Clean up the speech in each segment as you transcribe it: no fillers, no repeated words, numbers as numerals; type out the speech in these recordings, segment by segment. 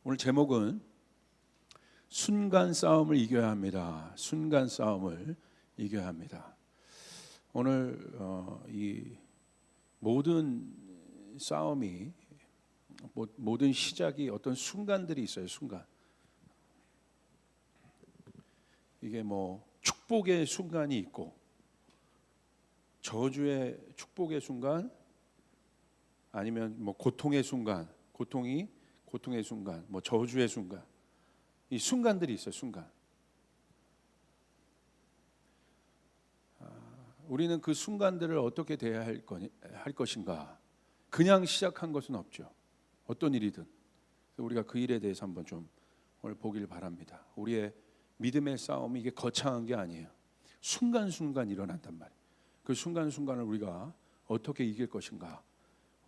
오늘 제목은 순간 싸움을 이겨야 합니다. 순간 싸움을 이겨야 합니다. 오늘 이 모든 싸움이 모든 시작이 어떤 순간들이 있어요. 순간. 이게 뭐 축복의 순간이 있고 저주의 축복의 순간, 아니면 뭐 고통의 순간, 고통의 순간, 뭐 저주의 순간. 이 순간들이 있어요. 순간. 우리는 그 순간들을 어떻게 대해야 할 것인가? 그냥 시작한 것은 없죠. 어떤 일이든 우리가 그 일에 대해서 한번 좀 오늘 보길 바랍니다. 우리의 믿음의 싸움이 이게 거창한 게 아니에요. 순간순간 일어난단 말이에요. 그 순간순간을 우리가 어떻게 이길 것인가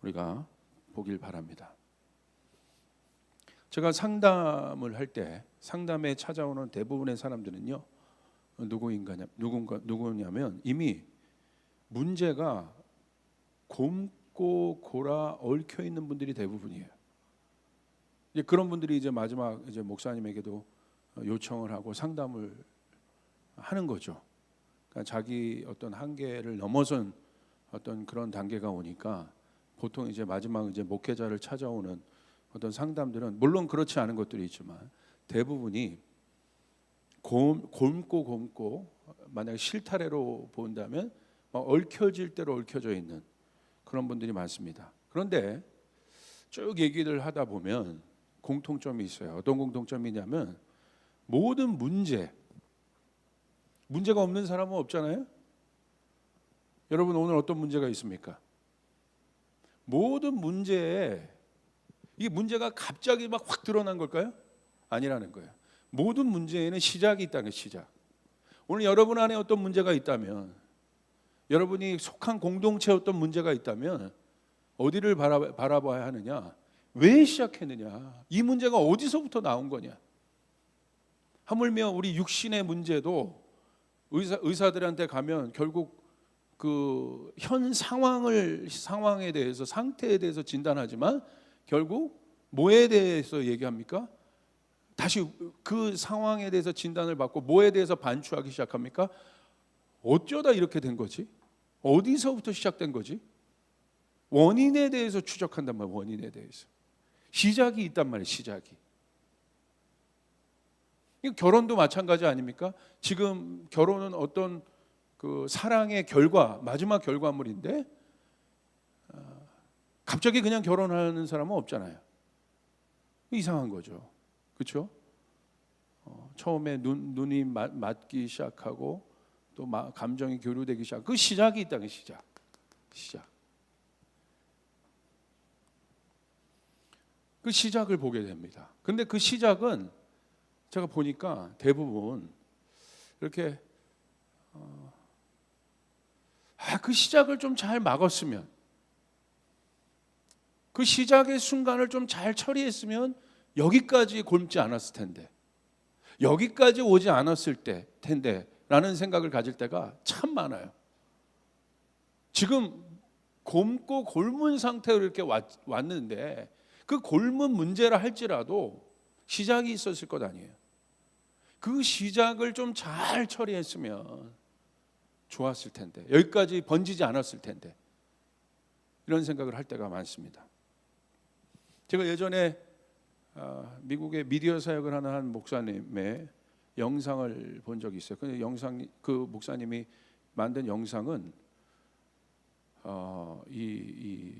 우리가 보길 바랍니다. 제가 상담을 할 때 상담에 찾아오는 대부분의 사람들은요, 누구냐면 이미 문제가 곪고 골아 얽혀 있는 분들이 대부분이에요. 이제 그런 분들이 이제 마지막 이제 목사님에게도 요청을 하고 상담을 하는 거죠. 그러니까 자기 어떤 한계를 넘어선 어떤 그런 단계가 오니까 보통 이제 마지막 이제 목회자를 찾아오는 어떤 상담들은 물론 그렇지 않은 것들이 있지만 대부분이 곪고 만약에 실타래로 본다면 얽혀질 대로 얽혀져 있는 그런 분들이 많습니다. 그런데 쭉 얘기를 하다 보면 공통점이 있어요. 어떤 공통점이냐면 모든 문제가 없는 사람은 없잖아요. 여러분 오늘 어떤 문제가 있습니까? 모든 문제에 이 문제가 갑자기 막 확 드러난 걸까요? 아니라는 거예요. 모든 문제에는 시작이 있다는 시작. 오늘 여러분 안에 어떤 문제가 있다면, 여러분이 속한 공동체에 어떤 문제가 있다면 어디를 바라봐야 하느냐? 왜 시작했느냐? 이 문제가 어디서부터 나온 거냐? 하물며 우리 육신의 문제도 의사들한테 가면 결국 그 현 상황에 대해서, 상태에 대해서 진단하지만 결국 뭐에 대해서 얘기합니까? 다시 그 상황에 대해서 진단을 받고 뭐에 대해서 반추하기 시작합니까? 어쩌다 이렇게 된 거지? 어디서부터 시작된 거지? 원인에 대해서 추적한단 말이에요. 원인에 대해서. 시작이 있단 말이에요. 시작이. 결혼도 마찬가지 아닙니까? 지금 결혼은 어떤 그 사랑의 결과, 마지막 결과물인데 갑자기 그냥 결혼하는 사람은 없잖아요. 이상한 거죠. 그렇죠? 처음에 눈이 맞기 시작하고 또 감정이 교류되기 시작. 그 시작이 있다는 시작. 그 시작을 보게 됩니다. 근데 그 시작은 제가 보니까 대부분 이렇게 그 시작을 좀 잘 막았으면, 그 시작의 순간을 좀 잘 처리했으면 여기까지 곪지 않았을 텐데, 여기까지 오지 않았을 텐데 라는 생각을 가질 때가 참 많아요. 지금 곪고 곪은 상태로 이렇게 왔는데 그 곪은 문제라 할지라도 시작이 있었을 것 아니에요. 그 시작을 좀 잘 처리했으면 좋았을 텐데, 여기까지 번지지 않았을 텐데, 이런 생각을 할 때가 많습니다. 제가 예전에 미국의 미디어 사역을 하는 한 목사님의 영상을 본 적이 있어요. 그 목사님이 만든 영상은 이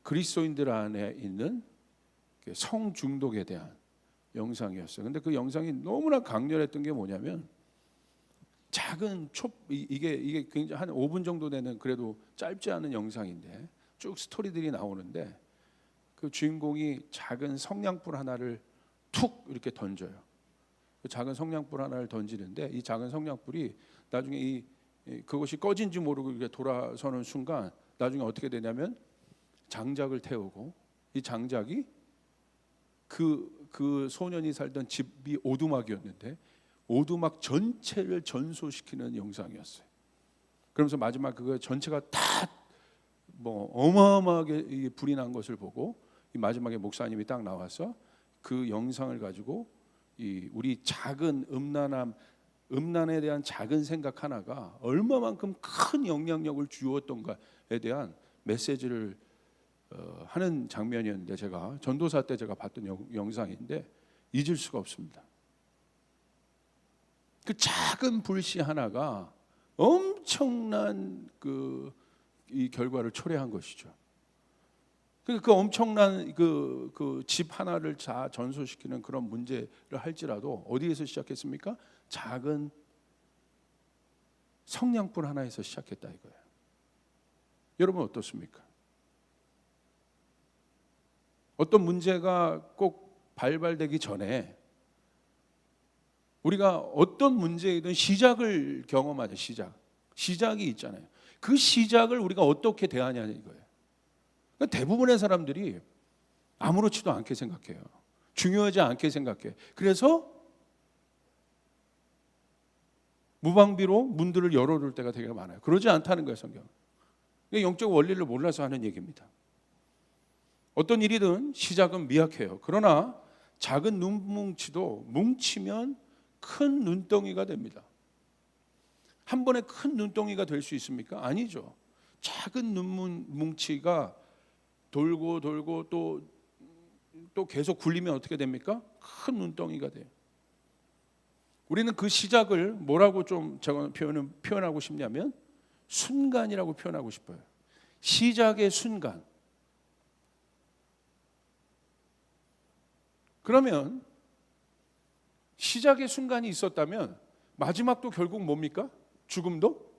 그리스도인들 안에 있는 성 중독에 대한 영상이었어요. 근데 그 영상이 너무나 강렬했던 게 뭐냐면, 작은 이게 굉장히 한 5분 정도 되는, 그래도 짧지 않은 영상인데 쭉 스토리들이 나오는데 그 주인공이 작은 성냥불 하나를 툭 이렇게 던져요. 그 작은 성냥불 하나를 던지는데 이 작은 성냥불이 나중에 그것이 꺼진지 모르고 이렇게 돌아서는 순간 나중에 어떻게 되냐면 장작을 태우고, 이 장작이 그 소년이 살던 집이 오두막이었는데 오두막 전체를 전소시키는 영상이었어요. 그러면서 마지막 그거 전체가 다 어마어마하게 불이 난 것을 보고 이 마지막에 목사님이 딱 나와서 그 영상을 가지고 우리 작은 음란에 대한 작은 생각 하나가 얼마만큼 큰 영향력을 주었던가에 대한 메시지를 하는 장면이었는데, 제가 전도사 때 제가 봤던 영상인데 잊을 수가 없습니다. 그 작은 불씨 하나가 엄청난 이 결과를 초래한 것이죠. 그 엄청난 그 집 하나를 다 전소시키는 그런 문제를 할지라도 어디에서 시작했습니까? 작은 성냥불 하나에서 시작했다 이거예요. 여러분 어떻습니까? 어떤 문제가 꼭 발발되기 전에 우리가 어떤 문제이든 시작을 경험하죠. 시작이 있잖아요. 그 시작을 우리가 어떻게 대하냐 이거예요. 그러니까 대부분의 사람들이 아무렇지도 않게 생각해요. 중요하지 않게 생각해. 그래서 무방비로 문들을 열어둘 때가 되게 많아요. 그러지 않다는 거예요, 성경은. 영적 원리를 몰라서 하는 얘기입니다. 어떤 일이든 시작은 미약해요. 그러나 작은 눈뭉치도 뭉치면 큰 눈덩이가 됩니다. 한 번에 큰 눈덩이가 될 수 있습니까? 아니죠. 작은 눈뭉치가 돌고 또 계속 굴리면 어떻게 됩니까? 큰 눈덩이가 돼요. 우리는 그 시작을 뭐라고 좀 제가 표현하고 싶냐면 순간이라고 표현하고 싶어요. 시작의 순간. 그러면 시작의 순간이 있었다면 마지막도 결국 뭡니까? 죽음도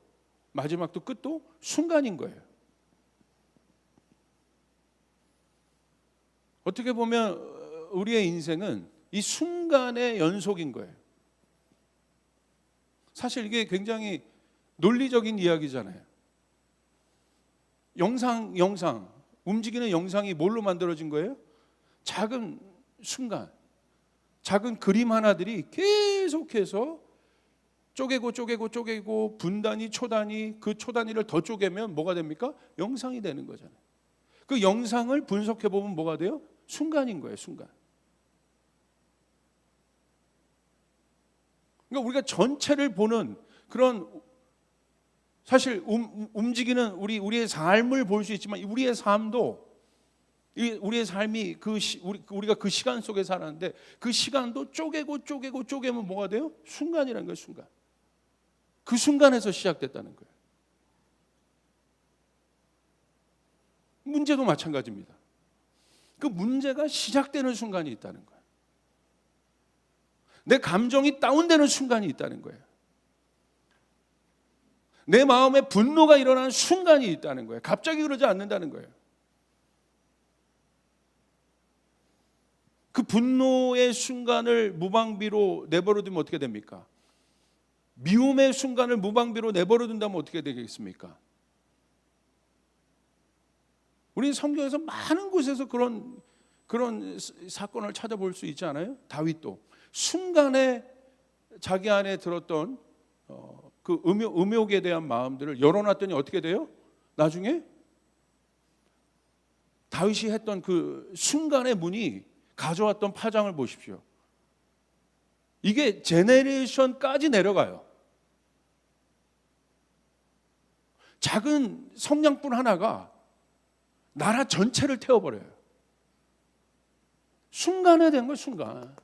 마지막도 끝도 순간인 거예요. 어떻게 보면 우리의 인생은 이 순간의 연속인 거예요. 사실 이게 굉장히 논리적인 이야기잖아요. 영상 움직이는 영상이 뭘로 만들어진 거예요? 작은 순간, 작은 그림 하나들이 계속해서 쪼개고 분단위, 초단위, 그 초단위를 더 쪼개면 뭐가 됩니까? 영상이 되는 거잖아요. 그 영상을 분석해 보면 뭐가 돼요? 순간인 거예요, 순간. 그러니까 우리가 전체를 보는 그런, 사실 움직이는 우리의 삶을 볼 수 있지만 우리의 삶도, 우리의 삶이 우리가 그 시간 속에 살았는데 그 시간도 쪼개면 뭐가 돼요? 순간이라는 거예요, 순간. 그 순간에서 시작됐다는 거예요. 문제도 마찬가지입니다. 그 문제가 시작되는 순간이 있다는 거예요. 내 감정이 다운되는 순간이 있다는 거예요. 내 마음에 분노가 일어나는 순간이 있다는 거예요. 갑자기 그러지 않는다는 거예요. 그 분노의 순간을 무방비로 내버려두면 어떻게 됩니까? 미움의 순간을 무방비로 내버려둔다면 어떻게 되겠습니까? 우리는 성경에서 많은 곳에서 그런 사건을 찾아볼 수 있지 않아요? 다윗도 순간에 자기 안에 들었던 그 음욕에 대한 마음들을 열어놨더니 어떻게 돼요? 나중에 다윗이 했던 그 순간의 문이 가져왔던 파장을 보십시오. 이게 제네레이션까지 내려가요. 작은 성냥불 하나가 나라 전체를 태워버려요. 순간에 된 거예요, 순간.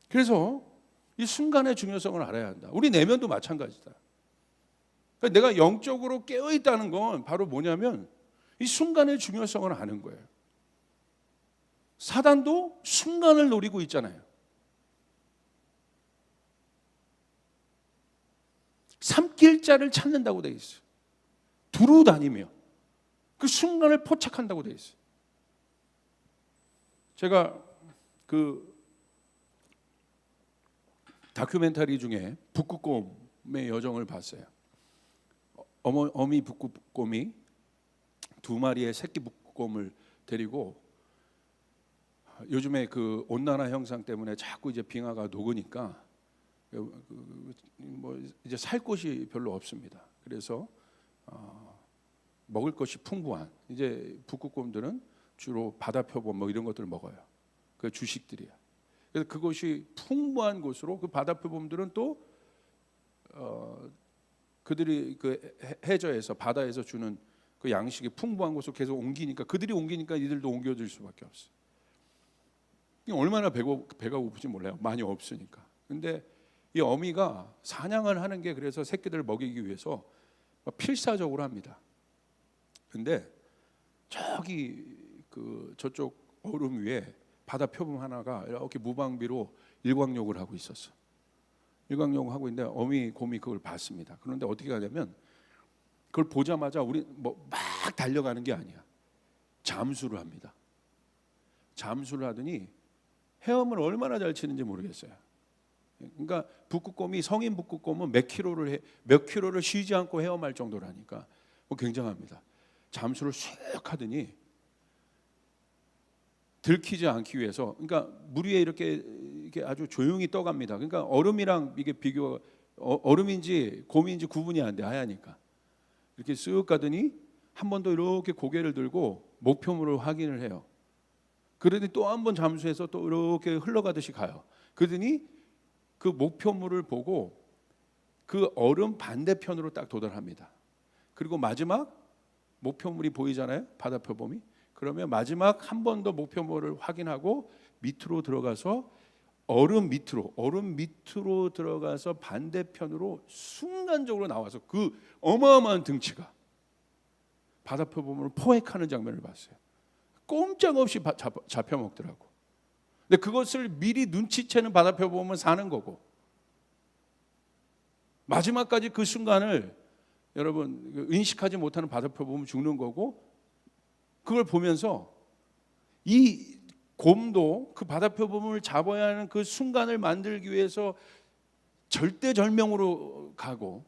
그래서 이 순간의 중요성을 알아야 한다. 우리 내면도 마찬가지다. 그러니까 내가 영적으로 깨어있다는 건 바로 뭐냐면 이 순간의 중요성을 아는 거예요. 사단도 순간을 노리고 있잖아요. 삼킬 자를 찾는다고 되어 있어요. 두루 다니며 그 순간을 포착한다고 되어 있어요. 제가 그 다큐멘터리 중에 북극곰의 여정을 봤어요. 어미 북극곰이 두 마리의 새끼 북극곰을 데리고, 요즘에 그 온난화 현상 때문에 자꾸 이제 빙하가 녹으니까 뭐 이제 살 곳이 별로 없습니다. 그래서 먹을 것이 풍부한, 이제 북극곰들은 주로 바다 표범 뭐 이런 것들을 먹어요. 그 주식들이야. 그래서 그것이 풍부한 곳으로, 그 바다 표범들은 또 그들이 그 해저에서, 바다에서 주는 그 양식이 풍부한 곳으로 계속 옮기니까, 그들이 옮기니까 이들도 옮겨질 수밖에 없어. 얼마나 배가 고프지 몰라요. 많이 없으니까. 근데 이 어미가 사냥을 하는 게, 그래서 새끼들을 먹이기 위해서 필사적으로 합니다. 근데 저쪽 얼음 위에 바다 표범 하나가 이렇게 무방비로 일광욕을 하고 있었어. 일광욕을 하고 있는데 어미 곰이 그걸 봤습니다. 그런데 어떻게 하냐면, 그걸 보자마자 우리 뭐 막 달려가는 게 아니야. 잠수를 합니다. 잠수를 하더니 헤엄을 얼마나 잘 치는지 모르겠어요. 그러니까 북극곰이, 성인 북극곰은 몇 킬로를 쉬지 않고 헤엄할 정도라니까 굉장합니다. 잠수를 쑥 하더니 들키지 않기 위해서, 그러니까 물 위에 이렇게 아주 조용히 떠갑니다. 그러니까 얼음이랑 이게 얼음인지 곰인지 구분이 안 돼, 하얘니까. 이렇게 쓱 가더니 한 번 더 이렇게 고개를 들고 목표물을 확인을 해요. 그러더니 또 한 번 잠수해서 또 이렇게 흘러가듯이 가요. 그러더니 그 목표물을 보고 그 얼음 반대편으로 딱 도달합니다. 그리고 마지막 목표물이 보이잖아요, 바다 표범이. 그러면 마지막 한 번 더 목표물을 확인하고 밑으로 들어가서 얼음 밑으로 들어가서 반대편으로 순간적으로 나와서 그 어마어마한 등치가 바다 표범을 포획하는 장면을 봤어요. 꼼짝없이 잡혀 먹더라고. 근데 그것을 미리 눈치채는 바다 표범은 사는 거고, 마지막까지 그 순간을 여러분 인식하지 못하는 바다 표범은 죽는 거고, 그걸 보면서 이 곰도 그 바다 표범을 잡아야 하는 그 순간을 만들기 위해서 절대절명으로 가고,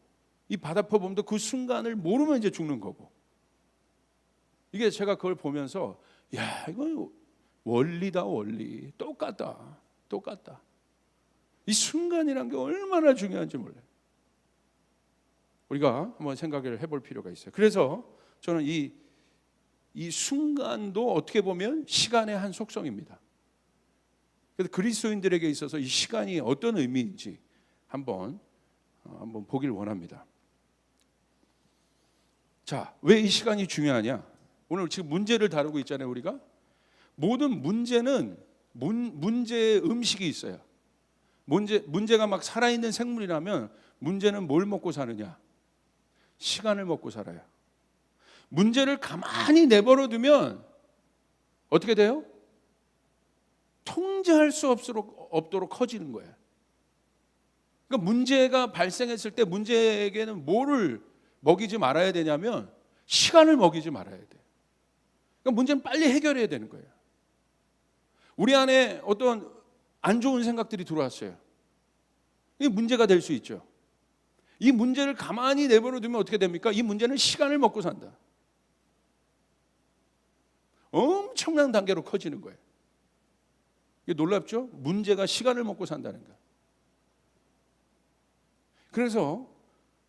이 바다 표범도 그 순간을 모르면 이제 죽는 거고. 이게 제가 그걸 보면서, 야, 이거 원리다, 원리. 똑같다. 이 순간이란 게 얼마나 중요한지 몰라요. 우리가 한번 생각을 해볼 필요가 있어요. 그래서 저는 이 순간도 어떻게 보면 시간의 한 속성입니다. 그래서 그리스도인들에게 있어서 이 시간이 어떤 의미인지 한번 보길 원합니다. 자, 왜 이 시간이 중요하냐? 오늘 지금 문제를 다루고 있잖아요, 우리가. 모든 문제는 문제의 음식이 있어요. 문제가 막 살아있는 생물이라면 문제는 뭘 먹고 사느냐? 시간을 먹고 살아요. 문제를 가만히 내버려 두면 어떻게 돼요? 통제할 수 없도록 커지는 거예요. 그러니까 문제가 발생했을 때 문제에게는 뭐를 먹이지 말아야 되냐면 시간을 먹이지 말아야 돼. 그러니까 문제는 빨리 해결해야 되는 거예요. 우리 안에 어떤 안 좋은 생각들이 들어왔어요. 이게 문제가 될 수 있죠. 이 문제를 가만히 내버려 두면 어떻게 됩니까? 이 문제는 시간을 먹고 산다. 엄청난 단계로 커지는 거예요. 이게 놀랍죠? 문제가 시간을 먹고 산다는 거. 그래서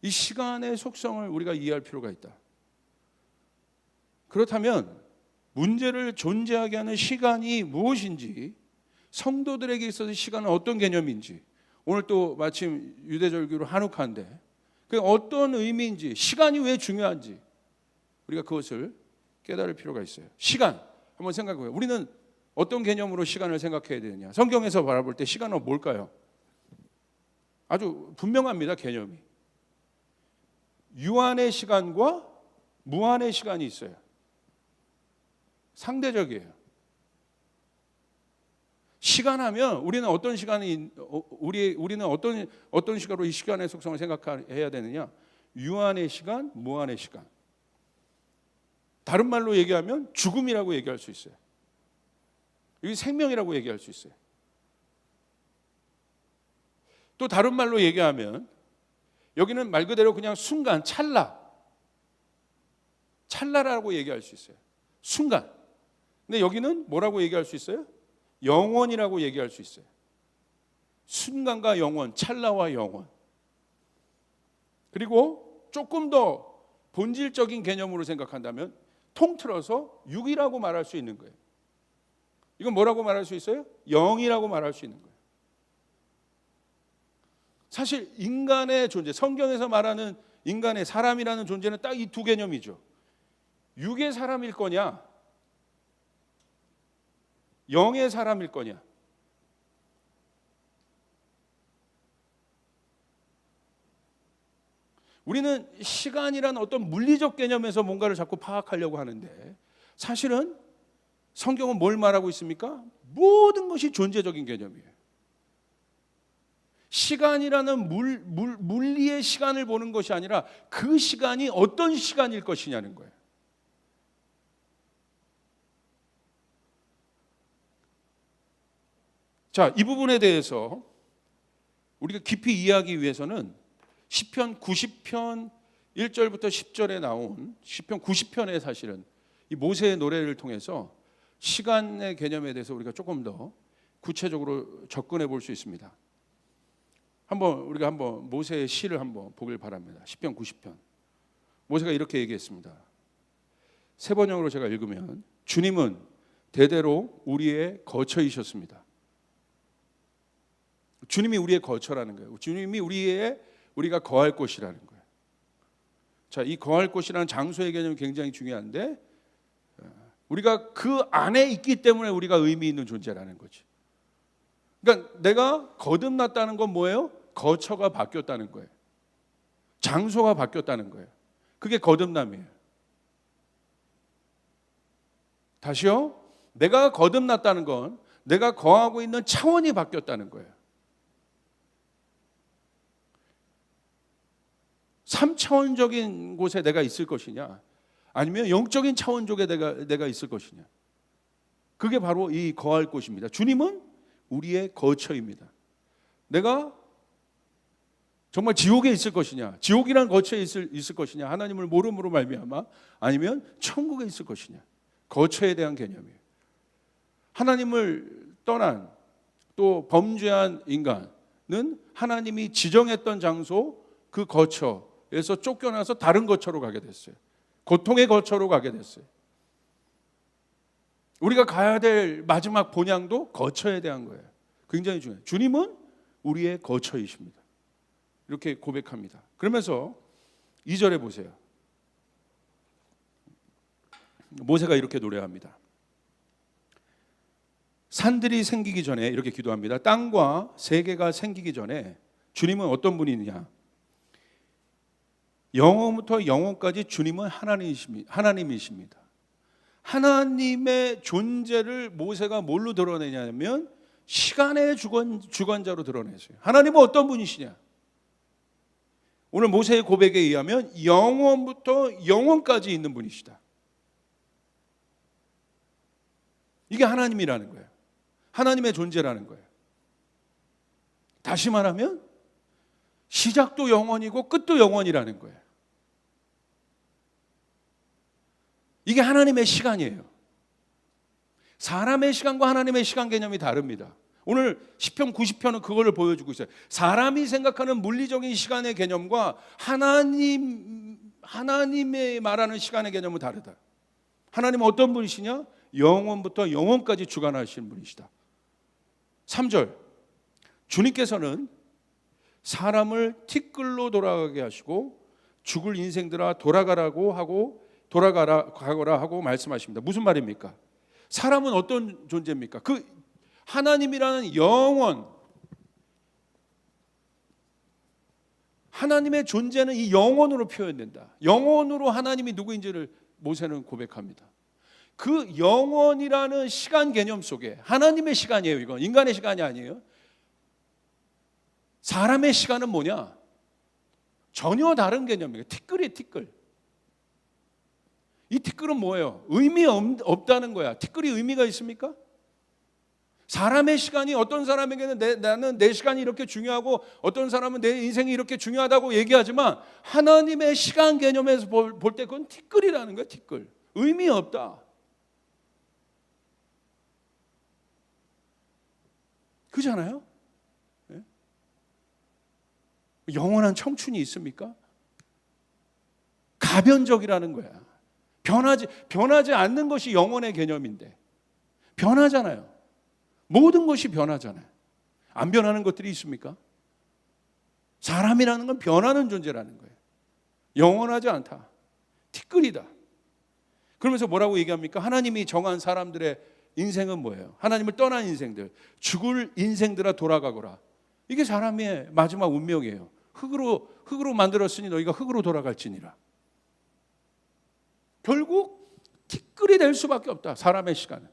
이 시간의 속성을 우리가 이해할 필요가 있다. 그렇다면 문제를 존재하게 하는 시간이 무엇인지, 성도들에게 있어서 시간은 어떤 개념인지, 오늘 또 마침 유대절기로 한우카인데 그게 어떤 의미인지, 시간이 왜 중요한지 우리가 그것을 깨달을 필요가 있어요. 시간 한번 생각해봐요. 우리는 어떤 개념으로 시간을 생각해야 되느냐? 성경에서 바라볼 때 시간은 뭘까요? 아주 분명합니다, 개념이. 유한의 시간과 무한의 시간이 있어요. 상대적이에요. 시간하면 우리는 어떤 시간이 우리는 어떤 시간으로 이 시간의 속성을 생각해야 되느냐? 유한의 시간, 무한의 시간. 다른 말로 얘기하면 죽음이라고 얘기할 수 있어요. 이게 생명이라고 얘기할 수 있어요. 또 다른 말로 얘기하면 여기는 말 그대로 그냥 순간, 찰나라고 얘기할 수 있어요. 순간. 근데 여기는 뭐라고 얘기할 수 있어요? 영원이라고 얘기할 수 있어요. 순간과 영원, 찰나와 영원. 그리고 조금 더 본질적인 개념으로 생각한다면 통틀어서 육이라고 말할 수 있는 거예요. 이건 뭐라고 말할 수 있어요? 영이라고 말할 수 있는 거예요. 사실 인간의 존재, 성경에서 말하는 인간의 사람이라는 존재는 딱 이 두 개념이죠. 육의 사람일 거냐, 영의 사람일 거냐. 우리는 시간이라는 어떤 물리적 개념에서 뭔가를 자꾸 파악하려고 하는데 사실은 성경은 뭘 말하고 있습니까? 모든 것이 존재적인 개념이에요. 시간이라는 물리의 시간을 보는 것이 아니라 그 시간이 어떤 시간일 것이냐는 거예요. 자, 이 부분에 대해서 우리가 깊이 이해하기 위해서는 시편 90편 1절부터 10절에 나온 시편 90편의 사실은 이 모세의 노래를 통해서 시간의 개념에 대해서 우리가 조금 더 구체적으로 접근해 볼 수 있습니다. 우리가 한번 모세의 시를 한번 보길 바랍니다. 시편 90편. 모세가 이렇게 얘기했습니다. 세 번역으로 제가 읽으면 주님은 대대로 우리의 거처이셨습니다. 주님이 우리의 거처라는 거예요. 주님이 우리가 거할 곳이라는 거예요. 자, 이 거할 곳이라는 장소의 개념이 굉장히 중요한데 우리가 그 안에 있기 때문에 우리가 의미 있는 존재라는 거지. 그러니까 내가 거듭났다는 건 뭐예요? 거처가 바뀌었다는 거예요. 장소가 바뀌었다는 거예요. 그게 거듭남이에요. 다시요. 내가 거듭났다는 건 내가 거하고 있는 차원이 바뀌었다는 거예요. 3차원적인 곳에 내가 있을 것이냐, 아니면 영적인 차원 쪽에 내가 있을 것이냐. 그게 바로 이 거할 곳입니다. 주님은 우리의 거처입니다. 내가 정말 지옥에 있을 것이냐, 지옥이란 거처에 있을 것이냐, 하나님을 모름으로 말미암아, 아니면 천국에 있을 것이냐. 거처에 대한 개념이에요. 하나님을 떠난 또 범죄한 인간은 하나님이 지정했던 장소, 그 거처에서 쫓겨나서 다른 거처로 가게 됐어요. 고통의 거처로 가게 됐어요. 우리가 가야 될 마지막 본향도 거처에 대한 거예요. 굉장히 중요해요. 주님은 우리의 거처이십니다. 이렇게 고백합니다. 그러면서 2절에 보세요. 모세가 이렇게 노래합니다. 산들이 생기기 전에 이렇게 기도합니다. 땅과 세계가 생기기 전에 주님은 어떤 분이냐? 영원부터 영원까지 주님은 하나님이십니다. 하나님의 존재를 모세가 뭘로 드러내냐면 시간의 주관자로 드러냈어요. 하나님은 어떤 분이시냐? 오늘 모세의 고백에 의하면 영원부터 영원까지 있는 분이시다. 이게 하나님이라는 거예요. 하나님의 존재라는 거예요. 다시 말하면 시작도 영원이고 끝도 영원이라는 거예요. 이게 하나님의 시간이에요. 사람의 시간과 하나님의 시간 개념이 다릅니다. 오늘 시편 90편은 그걸 보여주고 있어요. 사람이 생각하는 물리적인 시간의 개념과 하나님의 말하는 시간의 개념은 다르다. 하나님은 어떤 분이시냐? 영원부터 영원까지 주관하시는 분이시다. 3절, 주님께서는 사람을 티끌로 돌아가게 하시고 죽을 인생들아 돌아가거라 하고 말씀하십니다. 무슨 말입니까? 사람은 어떤 존재입니까? 그 하나님이라는 영원, 하나님의 존재는 이 영원으로 표현된다. 영원으로 하나님이 누구인지를 모세는 고백합니다. 그 영원이라는 시간 개념 속에 하나님의 시간이에요. 이건 인간의 시간이 아니에요. 사람의 시간은 뭐냐? 전혀 다른 개념이에요. 티끌이에요, 티끌. 이 티끌은 뭐예요? 의미 없다는 거야. 티끌이 의미가 있습니까? 사람의 시간이 어떤 사람에게는 나는 내 시간이 이렇게 중요하고 어떤 사람은 내 인생이 이렇게 중요하다고 얘기하지만 하나님의 시간 개념에서 볼 때 그건 티끌이라는 거야. 티끌. 의미 없다. 그렇잖아요? 네? 영원한 청춘이 있습니까? 가변적이라는 거야. 변하지 않는 것이 영혼의 개념인데 변하잖아요. 모든 것이 변하잖아요. 안 변하는 것들이 있습니까? 사람이라는 건 변하는 존재라는 거예요. 영원하지 않다. 티끌이다. 그러면서 뭐라고 얘기합니까? 하나님이 정한 사람들의 인생은 뭐예요? 하나님을 떠난 인생들, 죽을 인생들아 돌아가거라. 이게 사람의 마지막 운명이에요. 흙으로 만들었으니 너희가 흙으로 돌아갈지니라. 결국 티끌이 될 수밖에 없다. 사람의 시간은.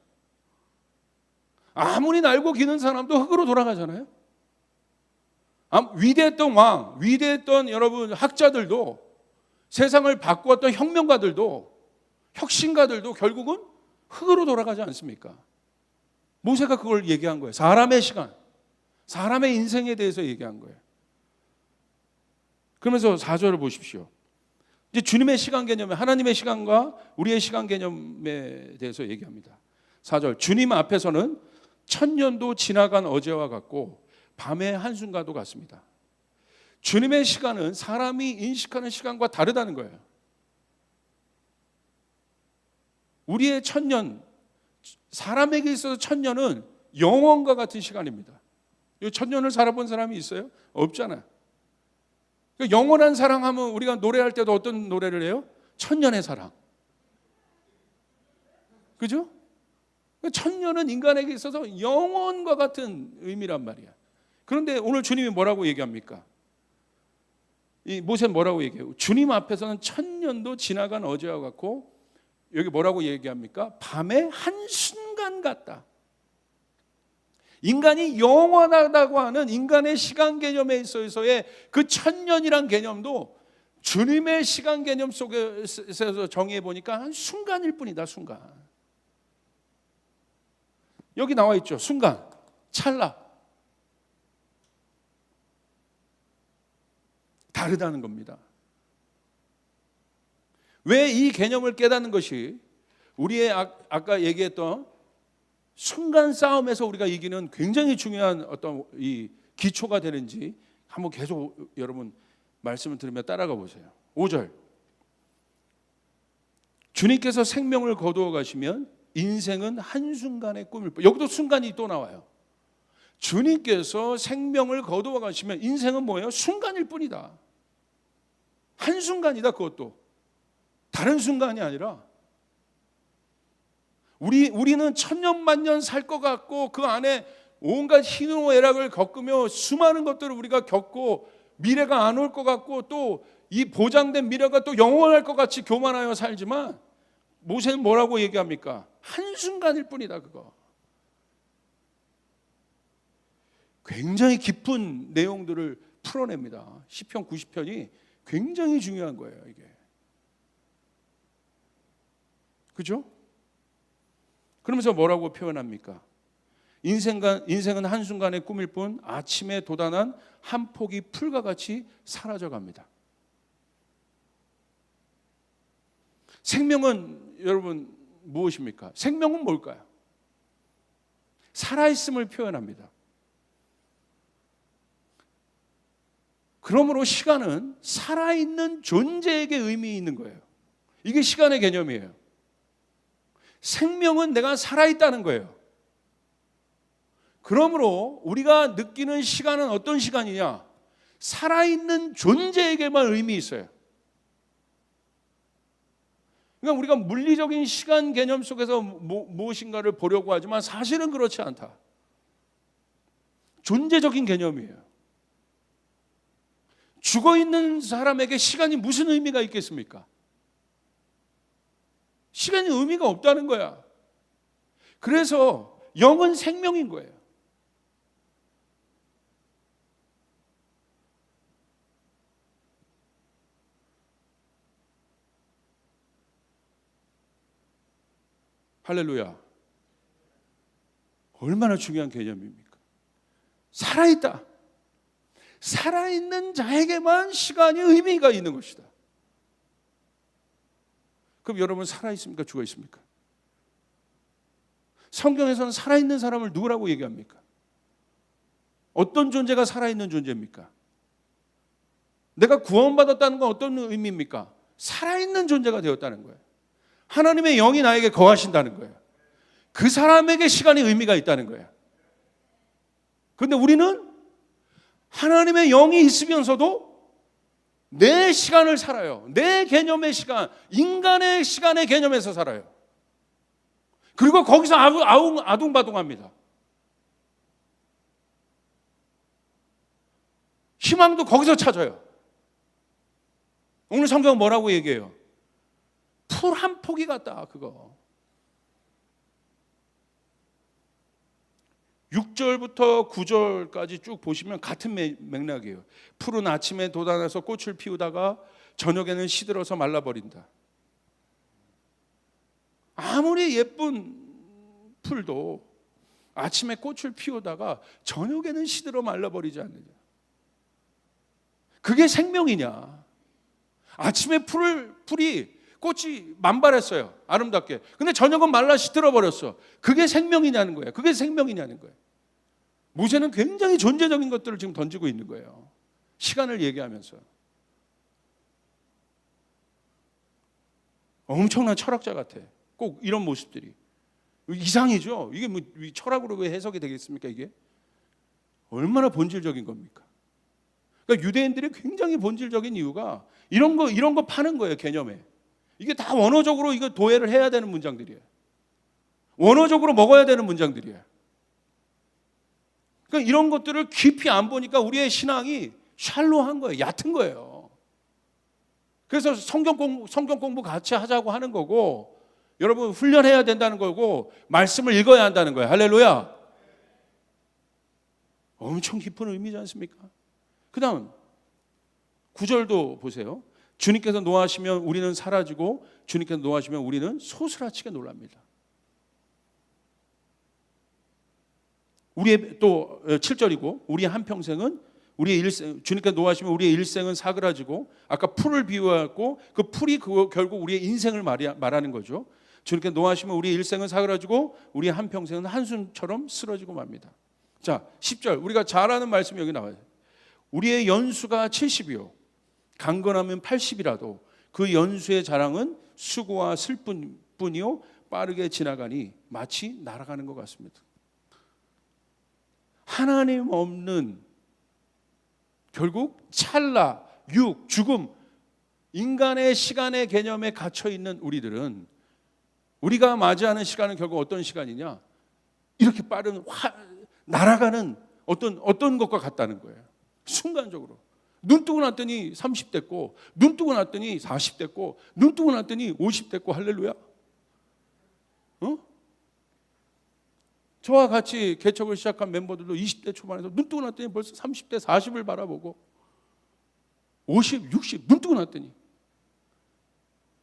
아무리 날고 기는 사람도 흙으로 돌아가잖아요. 위대했던 왕, 위대했던 여러분 학자들도, 세상을 바꾸었던 혁명가들도, 혁신가들도 결국은 흙으로 돌아가지 않습니까? 모세가 그걸 얘기한 거예요. 사람의 시간, 사람의 인생에 대해서 얘기한 거예요. 그러면서 4절을 보십시오. 이제 주님의 시간 개념에, 하나님의 시간과 우리의 시간 개념에 대해서 얘기합니다. 4절, 주님 앞에서는 천년도 지나간 어제와 같고 밤의 한순간도 같습니다. 주님의 시간은 사람이 인식하는 시간과 다르다는 거예요. 우리의 천년, 사람에게 있어서 천년은 영원과 같은 시간입니다. 이 천년을 살아본 사람이 있어요? 없잖아요. 영원한 사랑하면 우리가 노래할 때도 어떤 노래를 해요? 천년의 사랑. 그죠? 천년은 인간에게 있어서 영원과 같은 의미란 말이야. 그런데 오늘 주님이 뭐라고 얘기합니까? 이 모세는 뭐라고 얘기해요? 주님 앞에서는 천년도 지나간 어제와 같고, 여기 뭐라고 얘기합니까? 밤의 한순간 같다. 인간이 영원하다고 하는 인간의 시간 개념에 있어서의 그 천년이란 개념도 주님의 시간 개념 속에서 정의해 보니까 한 순간일 뿐이다. 순간. 여기 나와 있죠. 순간, 찰나. 다르다는 겁니다. 왜 이 개념을 깨닫는 것이 우리의 아까 얘기했던 순간 싸움에서 우리가 이기는 굉장히 중요한 어떤 이 기초가 되는지 한번 계속 여러분 말씀을 들으며 따라가 보세요. 5절. 주님께서 생명을 거두어 가시면 인생은 한순간의 꿈일 뿐. 여기도 순간이 또 나와요. 주님께서 생명을 거두어 가시면 인생은 뭐예요? 순간일 뿐이다. 한순간이다. 그것도 다른 순간이 아니라 우리는 천년 만년 살 것 같고 그 안에 온갖 희노애락을 겪으며 수많은 것들을 우리가 겪고 미래가 안 올 것 같고 또 이 보장된 미래가 또 영원할 것 같이 교만하여 살지만 모세는 뭐라고 얘기합니까? 한순간일 뿐이다. 그거 굉장히 깊은 내용들을 풀어냅니다. 시편 90편이 굉장히 중요한 거예요. 이게 그죠? 그러면서 뭐라고 표현합니까? 인생은 한순간의 꿈일 뿐 아침에 돋아난 한 폭이 풀과 같이 사라져갑니다. 생명은 여러분 무엇입니까? 생명은 뭘까요? 살아있음을 표현합니다. 그러므로 시간은 살아있는 존재에게 의미 있는 거예요. 이게 시간의 개념이에요. 생명은 내가 살아있다는 거예요. 그러므로 우리가 느끼는 시간은 어떤 시간이냐? 살아있는 존재에게만 의미 있어요. 그러니까 우리가 물리적인 시간 개념 속에서 무엇인가를 보려고 하지만 사실은 그렇지 않다. 존재적인 개념이에요. 죽어있는 사람에게 시간이 무슨 의미가 있겠습니까? 시간이 의미가 없다는 거야. 그래서 영은 생명인 거예요. 할렐루야. 얼마나 중요한 개념입니까? 살아있다. 살아있는 자에게만 시간이 의미가 있는 것이다. 그럼 여러분 살아있습니까? 죽어있습니까? 성경에서는 살아있는 사람을 누구라고 얘기합니까? 어떤 존재가 살아있는 존재입니까? 내가 구원받았다는 건 어떤 의미입니까? 살아있는 존재가 되었다는 거예요. 하나님의 영이 나에게 거하신다는 거예요. 그 사람에게 시간이 의미가 있다는 거예요. 그런데 우리는 하나님의 영이 있으면서도 내 시간을 살아요. 내 개념의 시간, 인간의 시간의 개념에서 살아요. 그리고 거기서 아둥바둥합니다. 희망도 거기서 찾아요. 오늘 성경은 뭐라고 얘기해요? 풀 한 포기 같다, 그거. 6절부터 9절까지 쭉 보시면 같은 맥락이에요. 풀은 아침에 돋아나서 꽃을 피우다가 저녁에는 시들어서 말라버린다. 아무리 예쁜 풀도 아침에 꽃을 피우다가 저녁에는 시들어 말라버리지 않느냐. 그게 생명이냐. 아침에 꽃이 만발했어요, 아름답게. 근데 저녁은 말라 시들어 버렸어. 그게 생명이냐는 거예요. 그게 생명이냐는 거예요. 모세는 굉장히 존재적인 것들을 지금 던지고 있는 거예요. 시간을 얘기하면서. 엄청난 철학자 같아. 꼭 이런 모습들이. 이상이죠. 이게 뭐 철학으로 왜 해석이 되겠습니까, 이게? 얼마나 본질적인 겁니까? 그러니까 유대인들이 굉장히 본질적인 이유가 이런 거 파는 거예요, 개념에. 이게 다 원어적으로 이거 도해를 해야 되는 문장들이에요. 원어적으로 먹어야 되는 문장들이에요. 그러니까 이런 것들을 깊이 안 보니까 우리의 신앙이 샬로한 거예요. 얕은 거예요. 그래서 성경 공부 같이 하자고 하는 거고, 여러분 훈련해야 된다는 거고, 말씀을 읽어야 한다는 거예요. 할렐루야. 엄청 깊은 의미지 않습니까? 그 다음 9절도 보세요. 주님께서 노하시면 우리는 사라지고 주님께서 노하시면 우리는 소스라치게 놀랍니다. 우리의 또 7절이고 우리의 한평생은 우리의 일생, 주님께서 노하시면 우리의 일생은 사그라지고, 아까 풀을 비유하고 그 풀이 결국 우리의 인생을 말하는 거죠. 주님께서 노하시면 우리의 일생은 사그라지고 우리의 한평생은 한숨처럼 쓰러지고 맙니다. 자, 10절 우리가 잘 아는 말씀이 여기 나와요. 우리의 연수가 70이요 강건하면 80이라도 그 연수의 자랑은 수고와 슬픔뿐이요 빠르게 지나가니 마치 날아가는 것 같습니다. 하나님 없는, 결국 찰나, 죽음, 인간의 시간의 개념에 갇혀 있는 우리들은, 우리가 맞이하는 시간은 결국 어떤 시간이냐? 이렇게 빠른 날아가는 어떤 것과 같다는 거예요. 순간적으로 눈 뜨고 났더니 30 됐고, 눈 뜨고 났더니 40 됐고, 눈 뜨고 났더니 50 됐고. 할렐루야. 저와 같이 개척을 시작한 멤버들도 20대 초반에서 눈 뜨고 났더니 벌써 30대 40을 바라보고 50, 60 눈 뜨고 났더니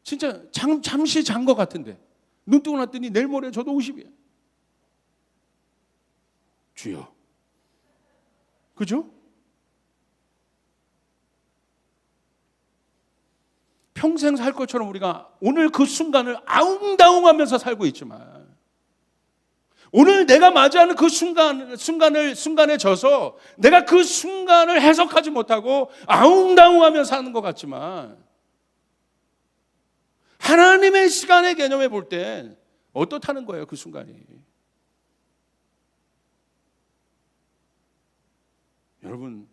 진짜 잠시 잔 것 같은데 눈 뜨고 났더니 내일 모레 저도 50이에요. 주여. 그죠? 평생 살 것처럼 우리가 오늘 그 순간을 아웅다웅하면서 살고 있지만, 오늘 내가 맞이하는 그 순간에 져서 내가 그 순간을 해석하지 못하고 아웅다웅하며 사는 것 같지만, 하나님의 시간의 개념에 볼 때 어떻다는 거예요, 그 순간이. 여러분,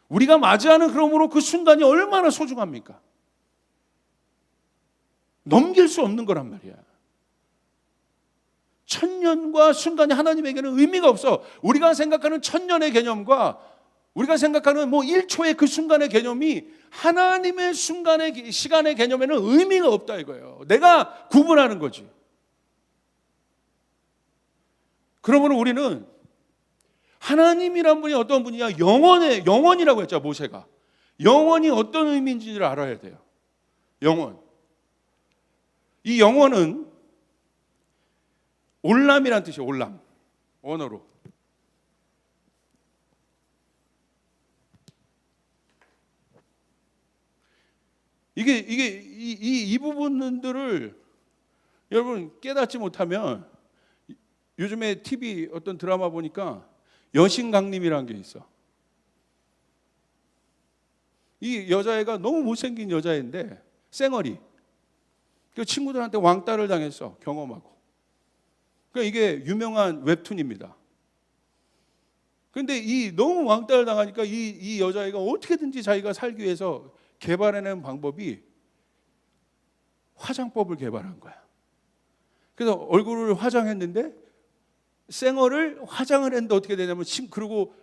우리가 맞이하는 그러므로 그 순간이 얼마나 소중합니까? 넘길 수 없는 거란 말이야. 천년과 순간이 하나님에게는 의미가 없어. 우리가 생각하는 천년의 개념과 우리가 생각하는 1초의 그 순간의 개념이 하나님의 시간의 개념에는 의미가 없다 이거예요. 내가 구분하는 거지. 그러므로 우리는 하나님이란 분이 어떤 분이냐? 영원이라고 했죠, 모세가. 영원이 어떤 의미인지를 알아야 돼요. 영원. 이 영원은 올람이란 뜻이에요. 올람. 언어로. 이 부분들을 여러분 깨닫지 못하면, 요즘에 TV 어떤 드라마 보니까 여신강림이라는 게 있어. 이 여자애가 너무 못생긴 여자애인데 쌩얼이. 그 친구들한테 왕따를 당했어. 경험하고. 그러니까 이게 유명한 웹툰입니다. 그런데 이 너무 왕따를 당하니까 이 여자애가 어떻게든지 자기가 살기 위해서 개발해낸 방법이 화장법을 개발한 거야. 그래서 얼굴을 화장했는데 쌩얼을 화장을 했는데 어떻게 되냐면 그리고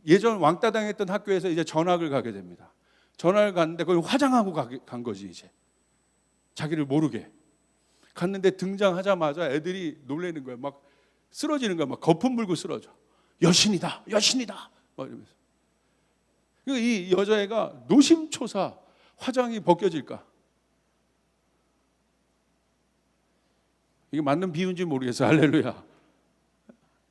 예전 왕따 당했던 학교에서 이제 전학을 가게 됩니다. 전학을 갔는데 거기 화장하고 간 거지 이제. 자기를 모르게. 갔는데 등장하자마자 애들이 놀라는 거야. 막 쓰러지는 거야. 막 거품 물고 쓰러져. 여신이다. 여신이다. 막 이러면서. 이 여자애가 노심초사 화장이 벗겨질까? 이게 맞는 비유인지 모르겠어요. 할렐루야.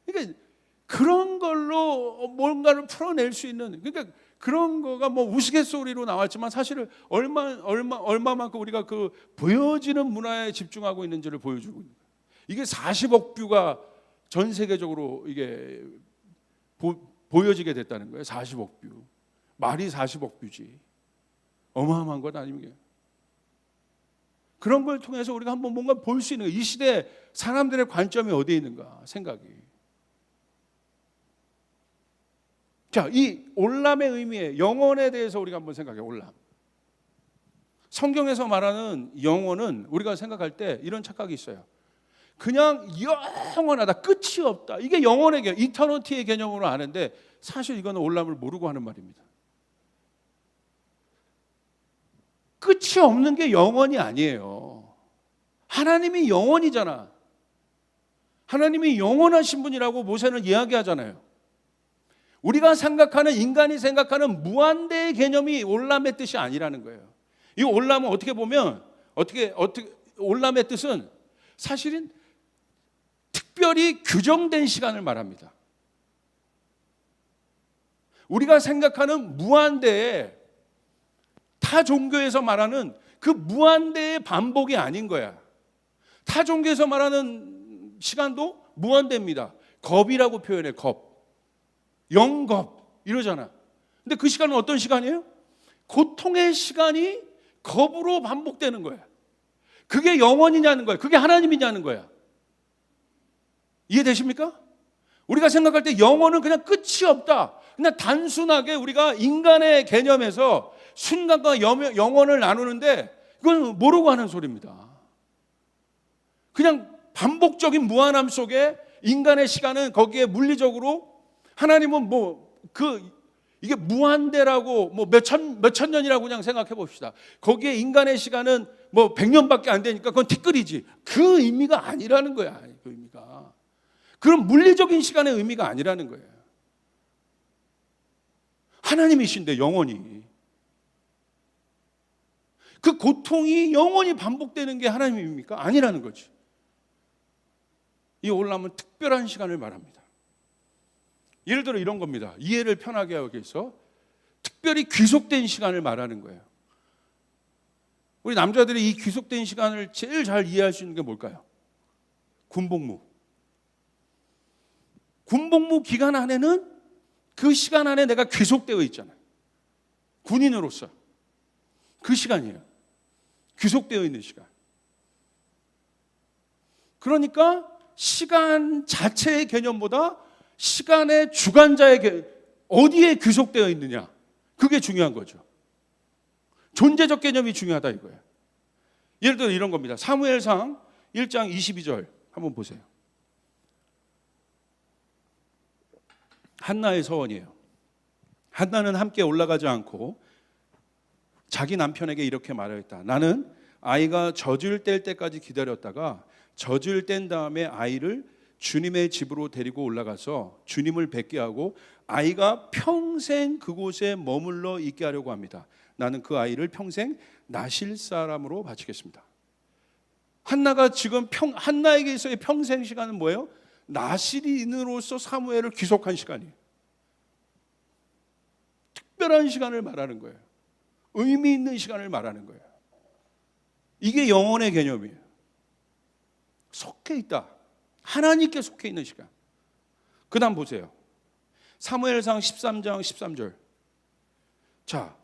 그러니까 그런 걸로 뭔가를 풀어낼 수 있는, 그러니까 그런 거가 뭐 우스갯소리로 나왔지만 사실은 얼마만큼 우리가 그 보여지는 문화에 집중하고 있는지를 보여주고 있는 거예요. 이게 40억 뷰가 전 세계적으로 이게 보여지게 됐다는 거예요. 40억 뷰. 말이 40억 뷰지. 어마어마한 것 아닙니까? 그런 걸 통해서 우리가 한번 뭔가 볼 수 있는 거예요. 이 시대 사람들의 관점이 어디에 있는가 생각이. 자, 이 올람의 의미의 영원에 대해서 우리가 한번 생각해. 올람. 성경에서 말하는 영원은 우리가 생각할 때 이런 착각이 있어요. 그냥 영원하다, 끝이 없다. 이게 영원의 개념, 이터너티의 개념으로 아는데 사실 이거는 올람을 모르고 하는 말입니다. 끝이 없는 게 영원이 아니에요. 하나님이 영원이잖아. 하나님이 영원하신 분이라고 모세는 이야기하잖아요. 우리가 생각하는, 인간이 생각하는 무한대의 개념이 올람의 뜻이 아니라는 거예요. 이 올람은 어떻게 보면 올람의 뜻은 사실은 특별히 규정된 시간을 말합니다. 우리가 생각하는 무한대에 타 종교에서 말하는 그 무한대의 반복이 아닌 거야. 타 종교에서 말하는 시간도 무한대입니다. 겁이라고 표현해. 겁. 영겁 이러잖아. 근데 그 시간은 어떤 시간이에요? 고통의 시간이 겁으로 반복되는 거야. 그게 영원이냐는 거야. 그게 하나님이냐는 거야. 이해되십니까? 우리가 생각할 때 영원은 그냥 끝이 없다. 그냥 단순하게 우리가 인간의 개념에서 순간과 영원을 나누는데 이건 모르고 하는 소리입니다. 그냥 반복적인 무한함 속에 인간의 시간은 거기에 물리적으로, 하나님은 이게 무한대라고 몇천 년이라고 그냥 생각해 봅시다. 거기에 인간의 시간은 100년밖에 안 되니까 그건 티끌이지. 그 의미가 아니라는 거야. 그 의미가. 그런 물리적인 시간의 의미가 아니라는 거예요. 하나님이신데 영원히. 그 고통이 영원히 반복되는 게 하나님입니까? 아니라는 거지. 이 올람은 특별한 시간을 말합니다. 예를 들어 이런 겁니다. 이해를 편하게 하기 위해서 특별히 귀속된 시간을 말하는 거예요. 우리 남자들이 이 귀속된 시간을 제일 잘 이해할 수 있는 게 뭘까요? 군복무. 군복무 기간 안에는 그 시간 안에 내가 귀속되어 있잖아요. 군인으로서. 그 시간이에요. 귀속되어 있는 시간. 그러니까 시간 자체의 개념보다 시간의 주관자의 어디에 귀속되어 있느냐, 그게 중요한 거죠. 존재적 개념이 중요하다 이거예요. 예를 들어 이런 겁니다. 사무엘상 1장 22절 한번 보세요. 한나의 서원이에요. 한나는 함께 올라가지 않고 자기 남편에게 이렇게 말하였다. 나는 아이가 젖을 뗄 때까지 기다렸다가 젖을 뗀 다음에 아이를 주님의 집으로 데리고 올라가서 주님을 뵙게 하고 아이가 평생 그곳에 머물러 있게 하려고 합니다. 나는 그 아이를 평생 나실 사람으로 바치겠습니다. 한나가 지금 한나에게 있어의 평생 시간은 뭐예요? 나실인으로서 사무엘을 귀속한 시간이에요. 특별한 시간을 말하는 거예요. 의미 있는 시간을 말하는 거예요. 이게 영혼의 개념이에요. 속해 있다. 하나님께 속해 있는 시간. 그 다음 보세요. 사무엘상 13장 13절. 자,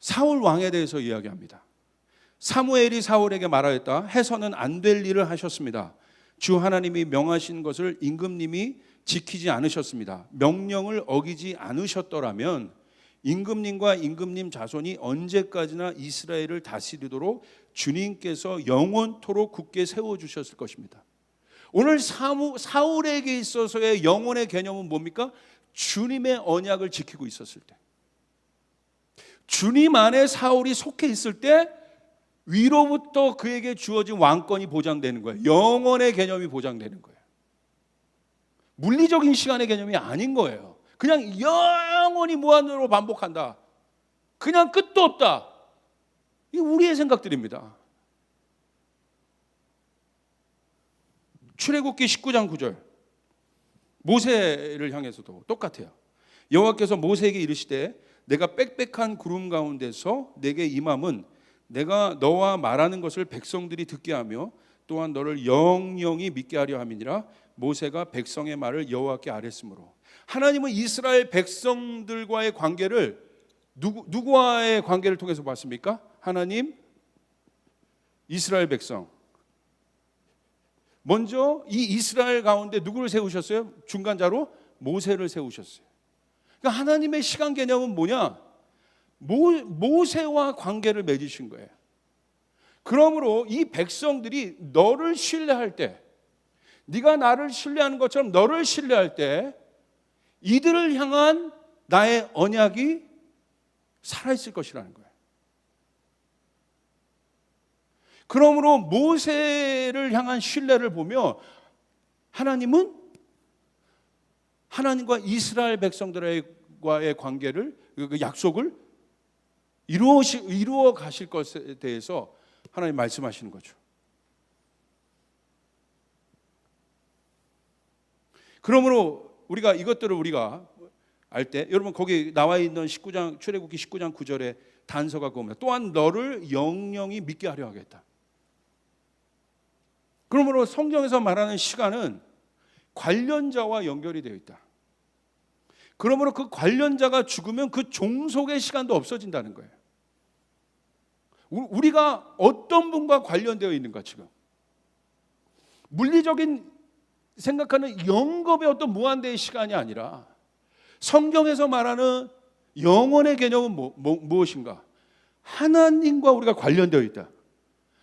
사울 왕에 대해서 이야기합니다. 사무엘이 사울에게 말하였다. 해서는 안 될 일을 하셨습니다. 주 하나님이 명하신 것을 임금님이 지키지 않으셨습니다. 명령을 어기지 않으셨더라면 임금님과 임금님 자손이 언제까지나 이스라엘을 다스리도록 주님께서 영원토록 굳게 세워주셨을 것입니다. 오늘 사울에게 있어서의 영원의 개념은 뭡니까? 주님의 언약을 지키고 있었을 때, 주님 안에 사울이 속해 있을 때 위로부터 그에게 주어진 왕권이 보장되는 거예요. 영원의 개념이 보장되는 거예요. 물리적인 시간의 개념이 아닌 거예요. 그냥 영원히 무한으로 반복한다. 그냥 끝도 없다. 이게 우리의 생각들입니다. 출애굽기 19장 9절, 모세를 향해서도 똑같아요. 여호와께서 모세에게 이르시되 내가 빽빽한 구름 가운데서 내게 임함은 내가 너와 말하는 것을 백성들이 듣게 하며 또한 너를 영영이 믿게 하려 함이니라. 모세가 백성의 말을 여호와께 아뢰으므로. 하나님은 이스라엘 백성들과의 관계를 누구와의 관계를 통해서 봤습니까? 하나님, 이스라엘 백성. 먼저 이 이스라엘 가운데 누구를 세우셨어요? 중간자로 모세를 세우셨어요. 그러니까 하나님의 시간 개념은 뭐냐? 모세와 관계를 맺으신 거예요. 그러므로 이 백성들이 너를 신뢰할 때, 네가 나를 신뢰하는 것처럼 너를 신뢰할 때 이들을 향한 나의 언약이 살아있을 것이라는 거예요. 그러므로 모세를 향한 신뢰를 보며 하나님은 하나님과 이스라엘 백성들과의 관계를, 그 약속을 이루어 가실 것에 대해서 하나님 말씀하시는 거죠. 그러므로 우리가 이것들을 우리가 알 때, 여러분 거기 나와 있는 19장 출애굽기 19장 9절에 단서가 그겁니다. 또한 너를 영영이 믿게 하려 하겠다. 그러므로 성경에서 말하는 시간은 관련자와 연결이 되어 있다. 그러므로 그 관련자가 죽으면 그 종속의 시간도 없어진다는 거예요. 우리가 어떤 분과 관련되어 있는가 지금? 물리적인 생각하는 영겁의 어떤 무한대의 시간이 아니라 성경에서 말하는 영원의 개념은 무엇인가? 하나님과 우리가 관련되어 있다.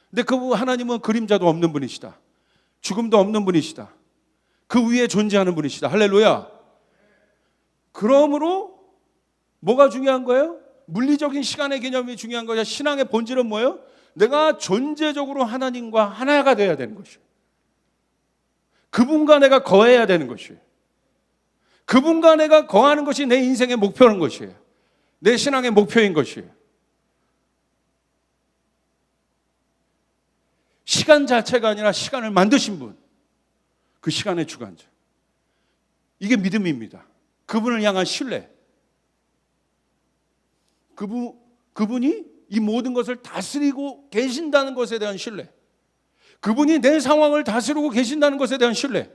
근데 그 하나님은 그림자도 없는 분이시다. 죽음도 없는 분이시다. 그 위에 존재하는 분이시다. 할렐루야. 그러므로 뭐가 중요한 거예요? 물리적인 시간의 개념이 중요한 거야. 신앙의 본질은 뭐예요? 내가 존재적으로 하나님과 하나가 되어야 되는 것이에요. 그분과 내가 거해야 되는 것이에요. 그분과 내가 거하는 것이 내 인생의 목표인 것이에요. 내 신앙의 목표인 것이에요. 시간 자체가 아니라 시간을 만드신 분, 그 시간의 주관자. 이게 믿음입니다. 그분을 향한 신뢰. 그분이 이 모든 것을 다스리고 계신다는 것에 대한 신뢰. 그분이 내 상황을 다스리고 계신다는 것에 대한 신뢰.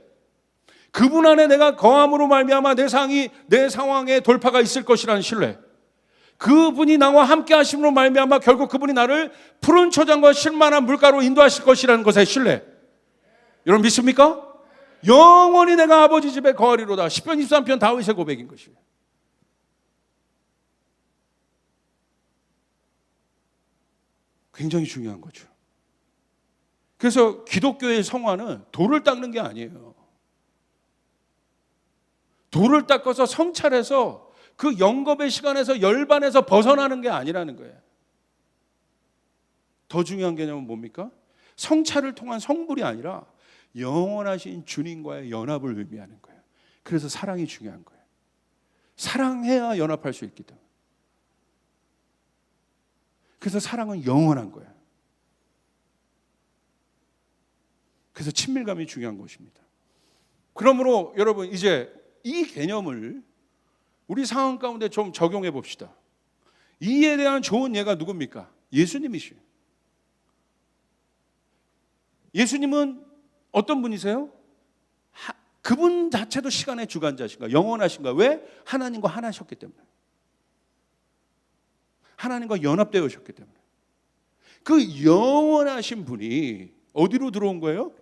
그분 안에 내가 거함으로 말미암아 내 상황에 돌파가 있을 것이라는 신뢰. 그분이 나와 함께 하심으로 말미암아 결국 그분이 나를 푸른 초장과 쉴만한 물가로 인도하실 것이라는 것에 신뢰. 여러분 믿습니까? 영원히 내가 아버지 집에 거하리로다. 10편 23편 다윗의 고백인 것이에요. 굉장히 중요한 거죠. 그래서 기독교의 성화는 돌을 닦는 게 아니에요. 돌을 닦아서 성찰해서 그 영겁의 시간에서 열반에서 벗어나는 게 아니라는 거예요. 더 중요한 개념은 뭡니까? 성찰을 통한 성불이 아니라 영원하신 주님과의 연합을 의미하는 거예요. 그래서 사랑이 중요한 거예요. 사랑해야 연합할 수 있기 때문에. 그래서 사랑은 영원한 거예요. 그래서 친밀감이 중요한 것입니다. 그러므로 여러분 이제 이 개념을 우리 상황 가운데 좀 적용해 봅시다. 이에 대한 좋은 예가 누굽니까? 예수님이시요. 예수님은 어떤 분이세요? 그분 자체도 시간의 주관자신가? 영원하신가? 왜? 하나님과 하나셨기 때문에. 하나님과 연합되어 오셨기 때문에. 그 영원하신 분이 어디로 들어온 거예요?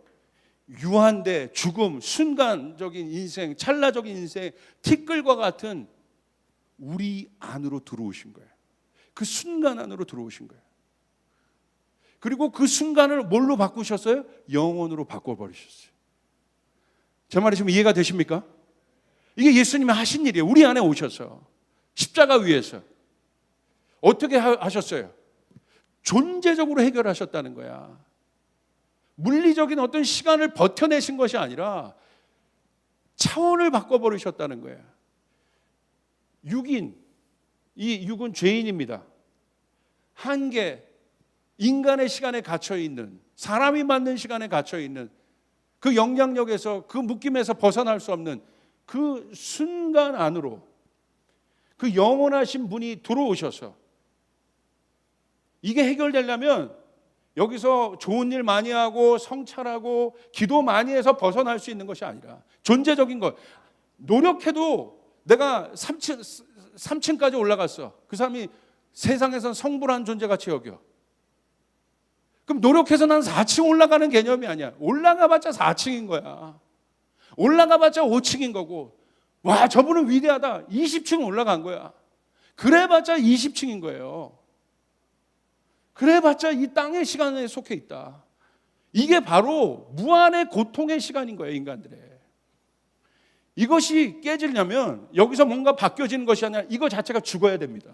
유한대, 죽음, 순간적인 인생, 찰나적인 인생, 티끌과 같은 우리 안으로 들어오신 거예요. 그 순간 안으로 들어오신 거예요. 그리고 그 순간을 뭘로 바꾸셨어요? 영원으로 바꿔버리셨어요. 제 말이 지금 이해가 되십니까? 이게 예수님이 하신 일이에요. 우리 안에 오셔서 십자가 위에서 어떻게 하셨어요? 존재적으로 해결하셨다는 거야. 물리적인 어떤 시간을 버텨내신 것이 아니라 차원을 바꿔버리셨다는 거야. 육인, 이 육은 죄인입니다. 한계, 인간의 시간에 갇혀있는, 사람이 맞는 시간에 갇혀있는 그 영향력에서, 그 묶임에서 벗어날 수 없는 그 순간 안으로 그 영원하신 분이 들어오셔서, 이게 해결되려면 여기서 좋은 일 많이 하고 성찰하고 기도 많이 해서 벗어날 수 있는 것이 아니라 존재적인 것, 노력해도 내가 3층까지 올라갔어. 그 사람이 세상에선 성불한 존재같이 여겨. 그럼 노력해서 난 4층 올라가는 개념이 아니야. 올라가봤자 4층인 거야. 올라가봤자 5층인 거고, 와 저분은 위대하다, 20층 올라간 거야. 그래봤자 20층인 거예요. 그래봤자 이 땅의 시간에 속해 있다. 이게 바로 무한의 고통의 시간인 거예요, 인간들의. 이것이 깨지려면 여기서 뭔가 바뀌어지는 것이 아니라 이거 자체가 죽어야 됩니다.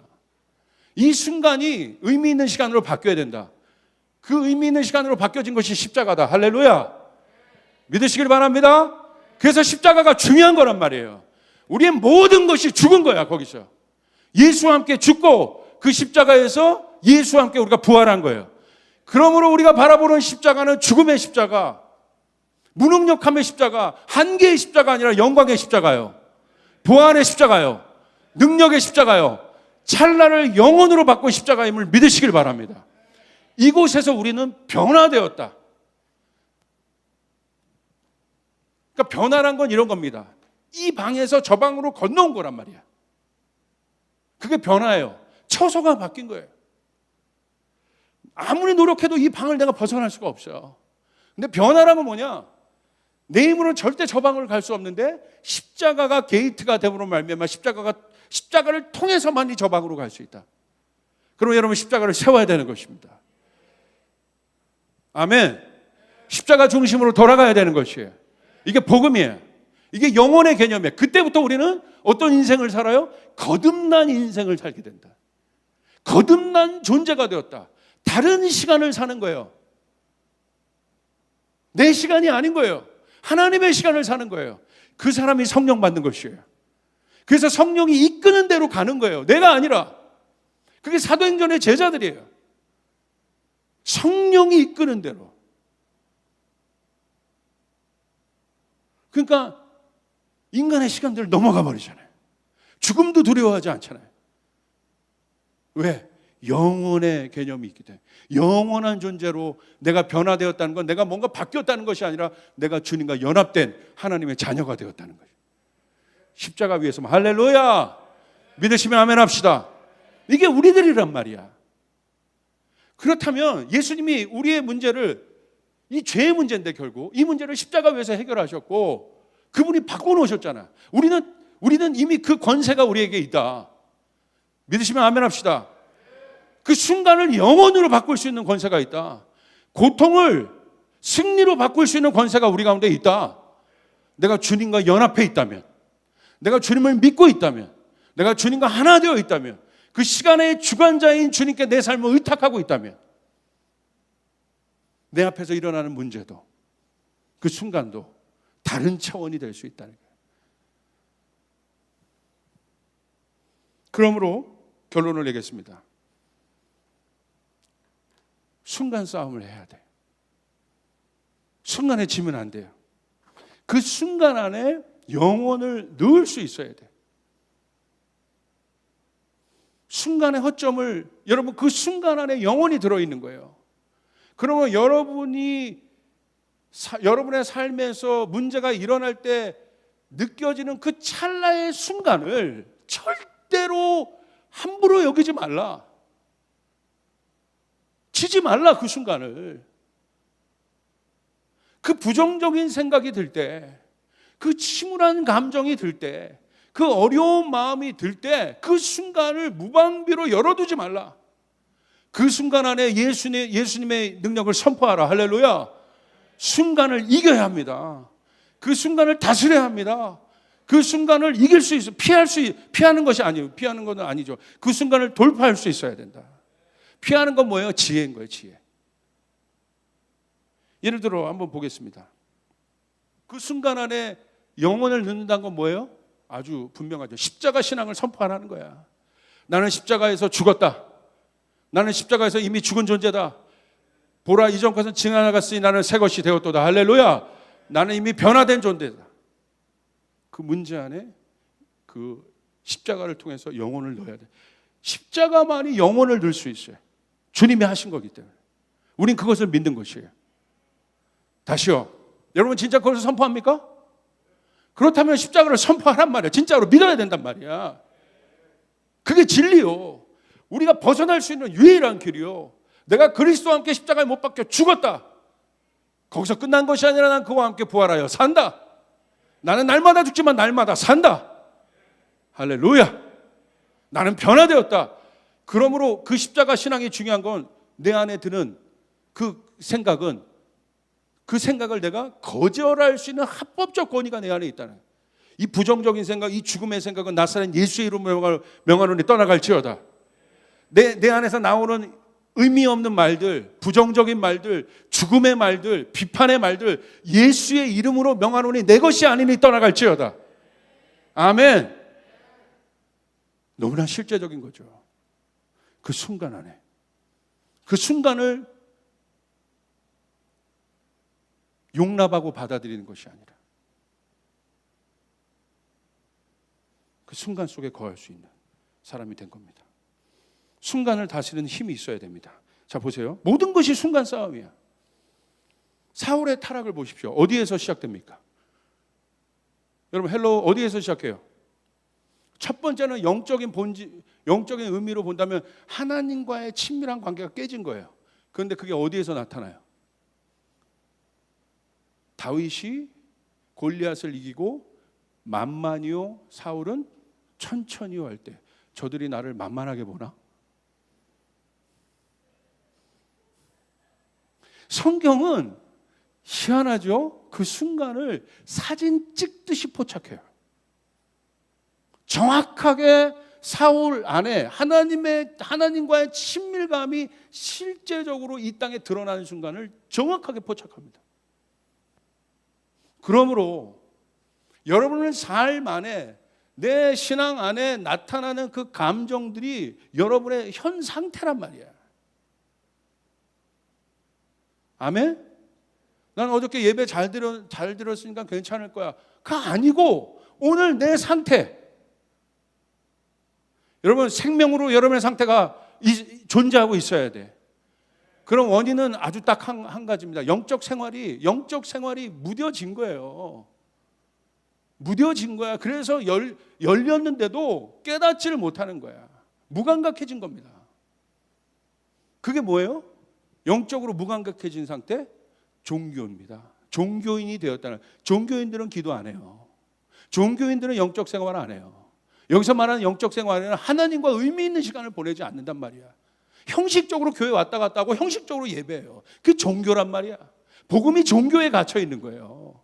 이 순간이 의미 있는 시간으로 바뀌어야 된다. 그 의미 있는 시간으로 바뀌어진 것이 십자가다. 할렐루야. 믿으시길 바랍니다. 그래서 십자가가 중요한 거란 말이에요. 우리의 모든 것이 죽은 거야. 거기서 예수와 함께 죽고 그 십자가에서 예수와 함께 우리가 부활한 거예요. 그러므로 우리가 바라보는 십자가는 죽음의 십자가, 무능력함의 십자가, 한계의 십자가 아니라 영광의 십자가요. 부활의 십자가요. 능력의 십자가요. 찰나를 영원으로 바꾼 십자가임을 믿으시길 바랍니다. 이곳에서 우리는 변화되었다. 그러니까 변화란 건 이런 겁니다. 이 방에서 저 방으로 건너온 거란 말이야. 그게 변화예요. 처소가 바뀐 거예요. 아무리 노력해도 이 방을 내가 벗어날 수가 없어요. 근데 변화란 건 뭐냐? 내 힘으로는 절대 저 방을 갈 수 없는데 십자가가 게이트가 되므로 말미암아 십자가를 통해서만이 저 방으로 갈 수 있다. 그럼 여러분 십자가를 세워야 되는 것입니다. 아멘. 십자가 중심으로 돌아가야 되는 것이에요. 이게 복음이에요. 이게 영혼의 개념이에요. 그때부터 우리는 어떤 인생을 살아요? 거듭난 인생을 살게 된다. 거듭난 존재가 되었다. 다른 시간을 사는 거예요. 내 시간이 아닌 거예요. 하나님의 시간을 사는 거예요. 그 사람이 성령 받는 것이에요. 그래서 성령이 이끄는 대로 가는 거예요. 내가 아니라. 그게 사도행전의 제자들이에요. 성령이 이끄는 대로. 그러니까 인간의 시간들을 넘어가 버리잖아요. 죽음도 두려워하지 않잖아요. 왜? 영혼의 개념이 있기 때문에. 영원한 존재로 내가 변화되었다는 건 내가 뭔가 바뀌었다는 것이 아니라 내가 주님과 연합된 하나님의 자녀가 되었다는 거예요. 십자가 위에서 할렐루야. 믿으시면 아멘 합시다. 이게 우리들이란 말이야. 그렇다면 예수님이 우리의 문제를, 이 죄의 문제인데 결국 이 문제를 십자가 위에서 해결하셨고 그분이 바꿔놓으셨잖아. 우리는 이미 그 권세가 우리에게 있다. 믿으시면 아멘 합시다. 그 순간을 영원으로 바꿀 수 있는 권세가 있다. 고통을 승리로 바꿀 수 있는 권세가 우리 가운데 있다. 내가 주님과 연합해 있다면, 내가 주님을 믿고 있다면, 내가 주님과 하나 되어 있다면, 그 시간의 주관자인 주님께 내 삶을 의탁하고 있다면 내 앞에서 일어나는 문제도 그 순간도 다른 차원이 될 수 있다는 거예요. 그러므로 결론을 내겠습니다. 순간 싸움을 해야 돼. 순간에 지면 안 돼요. 그 순간 안에 영혼을 넣을 수 있어야 돼. 순간의 허점을, 여러분 그 순간 안에 영혼이 들어있는 거예요. 그러면 여러분의 삶에서 문제가 일어날 때 느껴지는 그 찰나의 순간을 절대로 함부로 여기지 말라. 치지 말라. 그 순간을. 그 부정적인 생각이 들 때, 그 침울한 감정이 들 때, 그 어려운 마음이 들 때 그 순간을 무방비로 열어두지 말라. 그 순간 안에 예수님의 능력을 선포하라. 할렐루야. 순간을 이겨야 합니다. 그 순간을 다스려야 합니다. 그 순간을 이길 수 있어. 피하는 것이 아니에요. 피하는 건 아니죠. 그 순간을 돌파할 수 있어야 된다. 피하는 건 뭐예요? 지혜인 거예요. 지혜. 예를 들어 한번 보겠습니다. 그 순간 안에 영혼을 넣는다는 건 뭐예요? 아주 분명하죠. 십자가 신앙을 선포하라는 거야. 나는 십자가에서 죽었다. 나는 십자가에서 이미 죽은 존재다. 보라, 이전 것은 지나갔으니 나는 새 것이 되었도다. 할렐루야. 나는 이미 변화된 존재다. 그 문제 안에 그 십자가를 통해서 영혼을 넣어야 돼. 십자가만이 영혼을 넣을 수 있어요. 주님이 하신 거기 때문에. 우린 그것을 믿는 것이에요. 다시요. 여러분 진짜 그것을 선포합니까? 그렇다면 십자가를 선포하란 말이야. 진짜로 믿어야 된단 말이야. 그게 진리요. 우리가 벗어날 수 있는 유일한 길이요. 내가 그리스도와 함께 십자가에 못 박혀 죽었다. 거기서 끝난 것이 아니라 난 그와 함께 부활하여 산다. 나는 날마다 죽지만 날마다 산다. 할렐루야. 나는 변화되었다. 그러므로 그 십자가 신앙이 중요한 건 내 안에 드는 그 생각은, 그 생각을 내가 거절할 수 있는 합법적 권위가 내 안에 있다는, 이 부정적인 생각, 이 죽음의 생각은 나사렛 예수의 이름으로 명하노니 떠나갈지어다. 내 안에서 나오는 의미 없는 말들, 부정적인 말들, 죽음의 말들, 비판의 말들, 예수의 이름으로 명하노니 내 것이 아니니 떠나갈지어다. 아멘. 너무나 실제적인 거죠. 그 순간 안에, 그 순간을 용납하고 받아들이는 것이 아니라 그 순간 속에 거할 수 있는 사람이 된 겁니다. 순간을 다스리는 힘이 있어야 됩니다. 자, 보세요. 모든 것이 순간 싸움이야. 사울의 타락을 보십시오. 어디에서 시작됩니까? 여러분, 헬로 어디에서 시작해요? 첫 번째는 영적인 의미로 본다면 하나님과의 친밀한 관계가 깨진 거예요. 그런데 그게 어디에서 나타나요? 다윗이 골리앗을 이기고 만만히요, 사울은 천천히요 할 때 저들이 나를 만만하게 보나? 성경은 희한하죠? 그 순간을 사진 찍듯이 포착해요. 정확하게 사울 안에 하나님과의 친밀감이 실제적으로 이 땅에 드러나는 순간을 정확하게 포착합니다. 그러므로 여러분의 삶 안에, 내 신앙 안에 나타나는 그 감정들이 여러분의 현 상태란 말이야. 아멘? 난 어저께 예배 잘 들었으니까 괜찮을 거야. 그거 아니고 오늘 내 상태. 여러분, 생명으로 여러분의 상태가 존재하고 있어야 돼. 그럼 원인은 아주 딱 한 가지입니다. 영적 생활이 무뎌진 거예요. 무뎌진 거야. 그래서 열렸는데도 깨닫지를 못하는 거야. 무감각해진 겁니다. 그게 뭐예요? 영적으로 무감각해진 상태? 종교입니다. 종교인이 되었다는. 종교인들은 기도 안 해요. 종교인들은 영적 생활 안 해요. 여기서 말하는 영적 생활에는 하나님과 의미 있는 시간을 보내지 않는단 말이야. 형식적으로 교회 왔다 갔다 하고 형식적으로 예배해요. 그게 종교란 말이야. 복음이 종교에 갇혀 있는 거예요.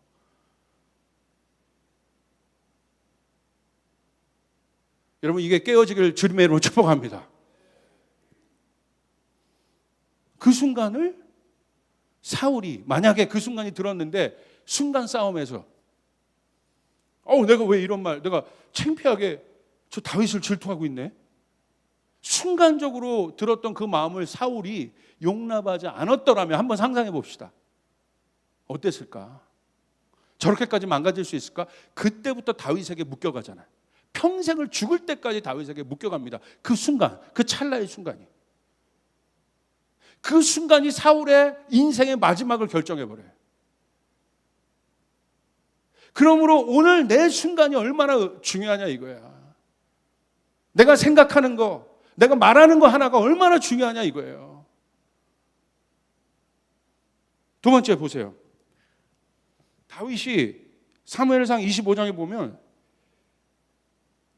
여러분, 이게 깨어지기를 주님의 이름으로 축복합니다. 그 순간을 사울이, 만약에 그 순간이 들었는데 순간 싸움에서 내가 왜 이런 말, 내가 창피하게 저 다윗을 질투하고 있네. 순간적으로 들었던 그 마음을 사울이 용납하지 않았더라면 한번 상상해 봅시다. 어땠을까? 저렇게까지 망가질 수 있을까? 그때부터 다윗에게 묶여가잖아요. 평생을 죽을 때까지 다윗에게 묶여갑니다. 그 순간, 그 찰나의 순간이. 그 순간이 사울의 인생의 마지막을 결정해버려요. 그러므로 오늘 내 순간이 얼마나 중요하냐 이거야. 내가 생각하는 거, 내가 말하는 거 하나가 얼마나 중요하냐 이거예요. 두 번째 보세요. 다윗이 사무엘상 25장에 보면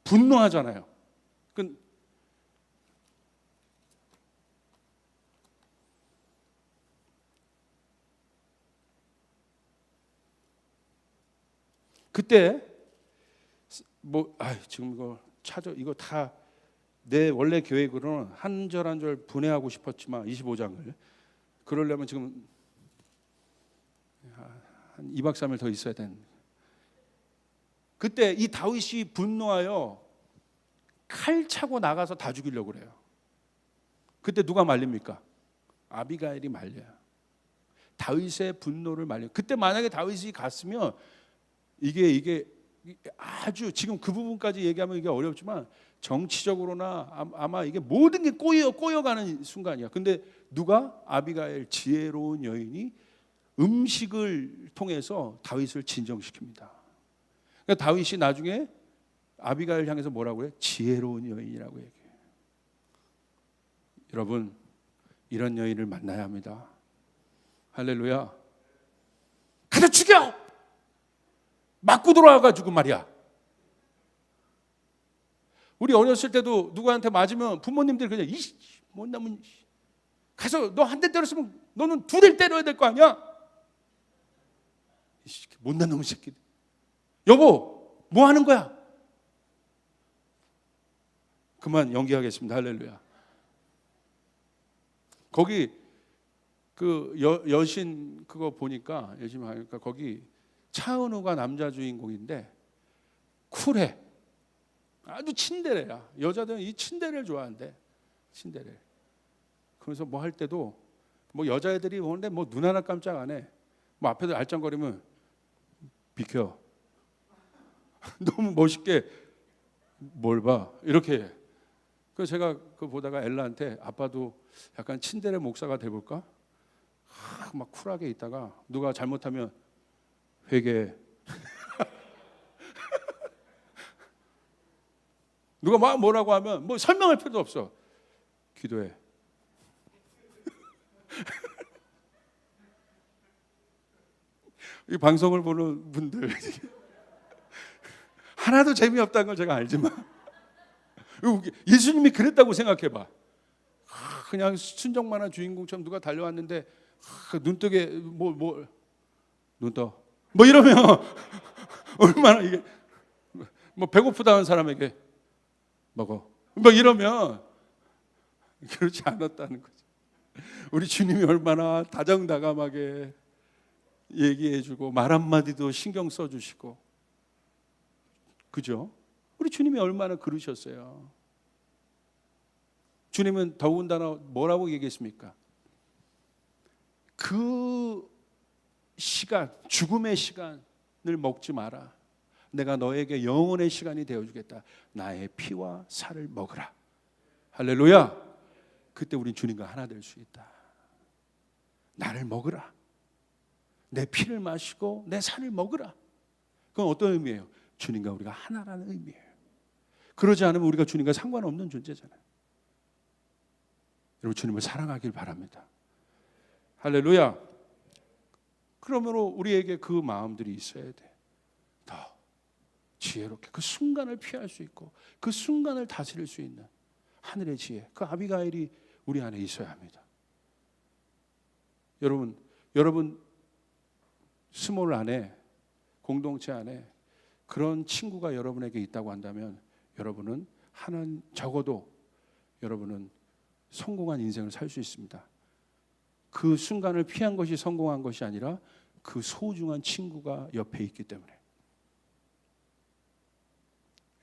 분노하잖아요. 그때 지금 이거 다 내 원래 계획으로는 한 절 한 절 분해하고 싶었지만 25장을 그러려면 지금 한 2박 3일 더 있어야 되는. 그때 이 다윗이 분노하여 칼 차고 나가서 다 죽이려고 그래요. 그때 누가 말립니까? 아비가일이 말려요. 다윗의 분노를 말려. 그때 만약에 다윗이 갔으면 이게 아주 지금 그 부분까지 얘기하면 이게 어렵지만 정치적으로나 아마 이게 모든 게 꼬여가는 순간이야. 근데 누가? 아비가일, 지혜로운 여인이 음식을 통해서 다윗을 진정시킵니다. 그러니까 다윗이 나중에 아비가일 향해서 뭐라고 해요? 지혜로운 여인이라고 얘기해요. 여러분, 이런 여인을 만나야 합니다. 할렐루야. 가서 죽여! 맞고 돌아와가지고 말이야. 우리 어렸을 때도 누구한테 맞으면 부모님들이 그냥 못 나면 가서 너 한 대 때렸으면 너는 2대 때려야 될 거 아니야? 못난 놈의 새끼들. 여보, 뭐 하는 거야? 그만 연기하겠습니다. 할렐루야. 거기 그 여신 그거 보니까 열심히 하니까 거기 차은우가 남자 주인공인데 쿨해. 아주 친데레야. 여자들은 이 친데레를 좋아한대. 친데레. 그래서 뭐 할 때도 뭐 여자애들이 오는데 뭐 눈 하나 깜짝 안 해. 뭐 앞에서 알짱거리면 비켜. 너무 멋있게 뭘 봐. 이렇게 해. 그래서 제가 그거 보다가 엘라한테 아빠도 약간 친데레 목사가 돼볼까? 막 쿨하게 있다가 누가 잘못하면 회개. 누가 막 뭐라고 하면 뭐 설명할 필요도 없어. 기도해. 이 방송을 보는 분들 하나도 재미없다는 걸 제가 알지만 예수님이 그랬다고 생각해봐. 그냥 순정만한 주인공처럼 누가 달려왔는데 눈뜨게 눈 떠. 뭐 이러면 얼마나 이게 뭐 배고프다는 사람에게 먹어. 뭐 이러면 그렇지 않았다는 거죠. 우리 주님이 얼마나 다정다감하게 얘기해주고 말 한마디도 신경 써주시고, 그죠? 우리 주님이 얼마나 그러셨어요. 주님은 더군다나 뭐라고 얘기했습니까? 그 시간, 죽음의 시간을 먹지 마라. 내가 너에게 영혼의 시간이 되어주겠다. 나의 피와 살을 먹으라. 할렐루야. 그때 우린 주님과 하나 될 수 있다. 나를 먹으라. 내 피를 마시고 내 살을 먹으라. 그건 어떤 의미예요? 주님과 우리가 하나라는 의미예요. 그러지 않으면 우리가 주님과 상관없는 존재잖아요. 여러분, 주님을 사랑하길 바랍니다. 할렐루야. 그러므로 우리에게 그 마음들이 있어야 돼. 더 지혜롭게 그 순간을 피할 수 있고 그 순간을 다스릴 수 있는 하늘의 지혜, 그 아비가일이 우리 안에 있어야 합니다. 여러분 스몰 안에, 공동체 안에 그런 친구가 여러분에게 있다고 한다면 여러분은 적어도 여러분은 성공한 인생을 살 수 있습니다. 그 순간을 피한 것이 성공한 것이 아니라 그 소중한 친구가 옆에 있기 때문에.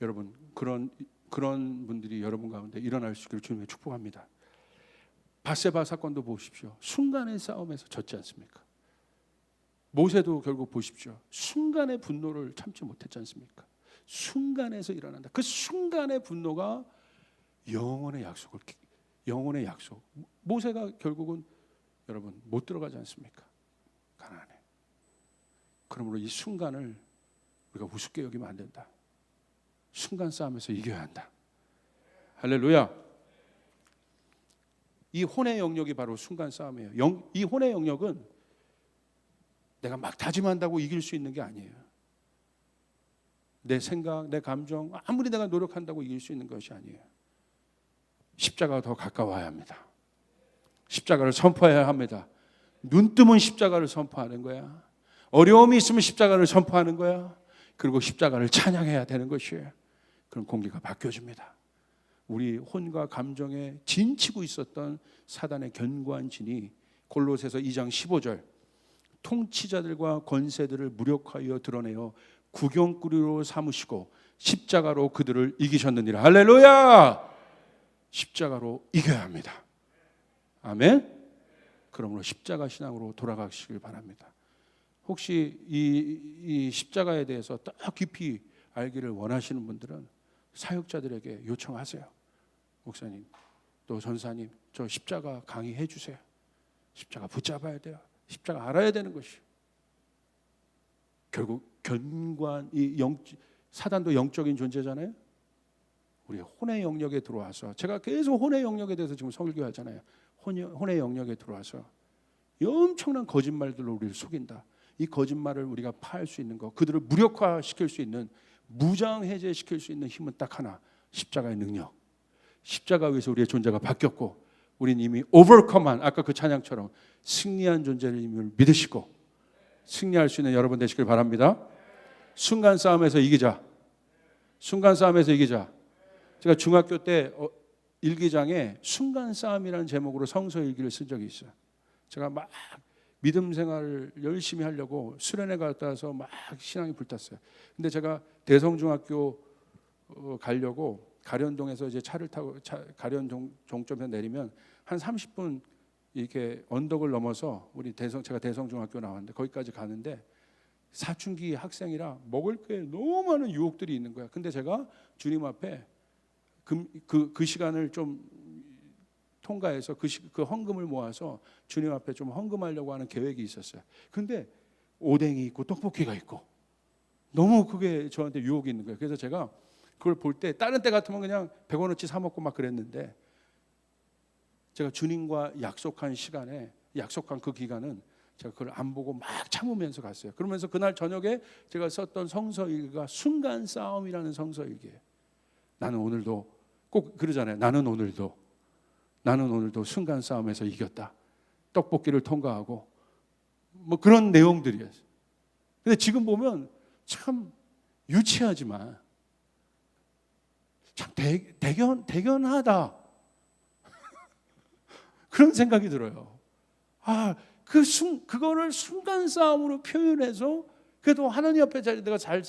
여러분, 그런 분들이 여러분 가운데 일어날 수 있기를 주님의 축복합니다. 밧세바 사건도 보십시오. 순간의 싸움에서 졌지 않습니까? 모세도 결국 보십시오. 순간의 분노를 참지 못했지 않습니까? 순간에서 일어난다. 그 순간의 분노가 영원의 약속. 모세가 결국은 여러분 못 들어가지 않습니까? 가나안에. 그러므로 이 순간을 우리가 우습게 여기면 안 된다. 순간 싸움에서 이겨야 한다. 할렐루야. 이 혼의 영역이 바로 순간 싸움이에요. 이 혼의 영역은 내가 막 다짐한다고 이길 수 있는 게 아니에요. 내 생각, 내 감정, 아무리 내가 노력한다고 이길 수 있는 것이 아니에요. 십자가가 더 가까워야 합니다. 십자가를 선포해야 합니다. 눈 뜨면 십자가를 선포하는 거야. 어려움이 있으면 십자가를 선포하는 거야. 그리고 십자가를 찬양해야 되는 것이에요. 그럼 공기가 바뀌어집니다. 우리 혼과 감정에 진치고 있었던 사단의 견고한 진이 골로새서 2장 15절 통치자들과 권세들을 무력하여 드러내어 구경거리로 삼으시고 십자가로 그들을 이기셨느니라. 할렐루야! 십자가로 이겨야 합니다. 아멘. 그러므로 십자가 신앙으로 돌아가시길 바랍니다. 혹시 이 십자가에 대해서 더 깊이 알기를 원하시는 분들은 사역자들에게 요청하세요. 목사님, 또 전사님, 저 십자가 강의해 주세요. 십자가 붙잡아야 돼요. 십자가 알아야 되는 것이. 결국 견고한 사단도 영적인 존재잖아요. 우리 혼의 영역에 들어와서, 제가 계속 혼의 영역에 대해서 지금 설교하잖아요. 혼의 영역에 들어와서 엄청난 거짓말들로 우리를 속인다. 이 거짓말을 우리가 파할 수 있는 것, 그들을 무력화시킬 수 있는, 무장해제시킬 수 있는 힘은 딱 하나, 십자가의 능력. 십자가 위에서 우리의 존재가 바뀌었고 우리는 이미 오버컴한, 아까 그 찬양처럼 승리한 존재임을 믿으시고 승리할 수 있는 여러분 되시길 바랍니다. 순간 싸움에서 이기자. 순간 싸움에서 이기자. 제가 중학교 때 일기장에 순간 싸움이라는 제목으로 성서 일기를 쓴 적이 있어요. 제가 막 믿음 생활을 열심히 하려고 수련회 갔다 와서 막 신앙이 불탔어요. 근데 제가 대성중학교 가려고 가련동에서 이제 차를 타고 가련 종점에서 내리면 한 30분 이렇게 언덕을 넘어서 제가 대성중학교 나왔는데 거기까지 가는데 사춘기 학생이라 먹을 게 너무 많은 유혹들이 있는 거야. 근데 제가 주님 앞에 그 시간을 좀 통과해서 그 헌금을 모아서 주님 앞에 좀 헌금하려고 하는 계획이 있었어요. 근데 오뎅이 있고 떡볶이가 있고 너무 그게 저한테 유혹이 있는 거예요. 그래서 제가 그걸 볼 때 다른 때 같으면 그냥 100원어치 사 먹고 막 그랬는데 제가 주님과 약속한 시간에, 약속한 그 기간은 제가 그걸 안 보고 막 참으면서 갔어요. 그러면서 그날 저녁에 제가 썼던 성서일기가 순간 싸움이라는 성서일기예요. 나는 오늘도, 꼭 그러잖아요. 나는 오늘도 순간 싸움에서 이겼다. 떡볶이를 통과하고 뭐 그런 내용들이었어요. 근데 지금 보면 참 유치하지만 참 대견하다. 그런 생각이 들어요. 그거를 순간 싸움으로 표현해서 그래도 하나님 앞에 내가 잘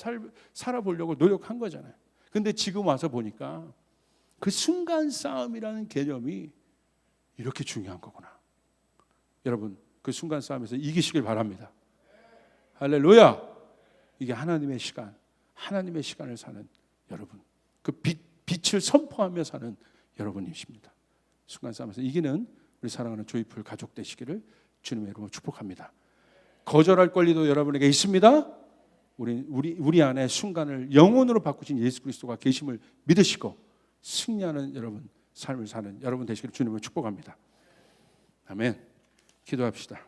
살아보려고 노력한 거잖아요. 근데 지금 와서 보니까 그 순간 싸움이라는 개념이 이렇게 중요한 거구나. 여러분, 그 순간 싸움에서 이기시길 바랍니다. 할렐루야. 이게 하나님의 시간을 사는 여러분, 그 빛을 선포하며 사는 여러분이십니다. 순간 싸움에서 이기는 우리 사랑하는 조이풀 가족 되시기를 주님의 이름으로 축복합니다. 거절할 권리도 여러분에게 있습니다. 우리 안에 순간을 영혼으로 바꾸신 예수 그리스도가 계심을 믿으시고 승리하는 여러분, 삶을 사는 여러분 되시기를 주님으로 축복합니다. 아멘. 기도합시다.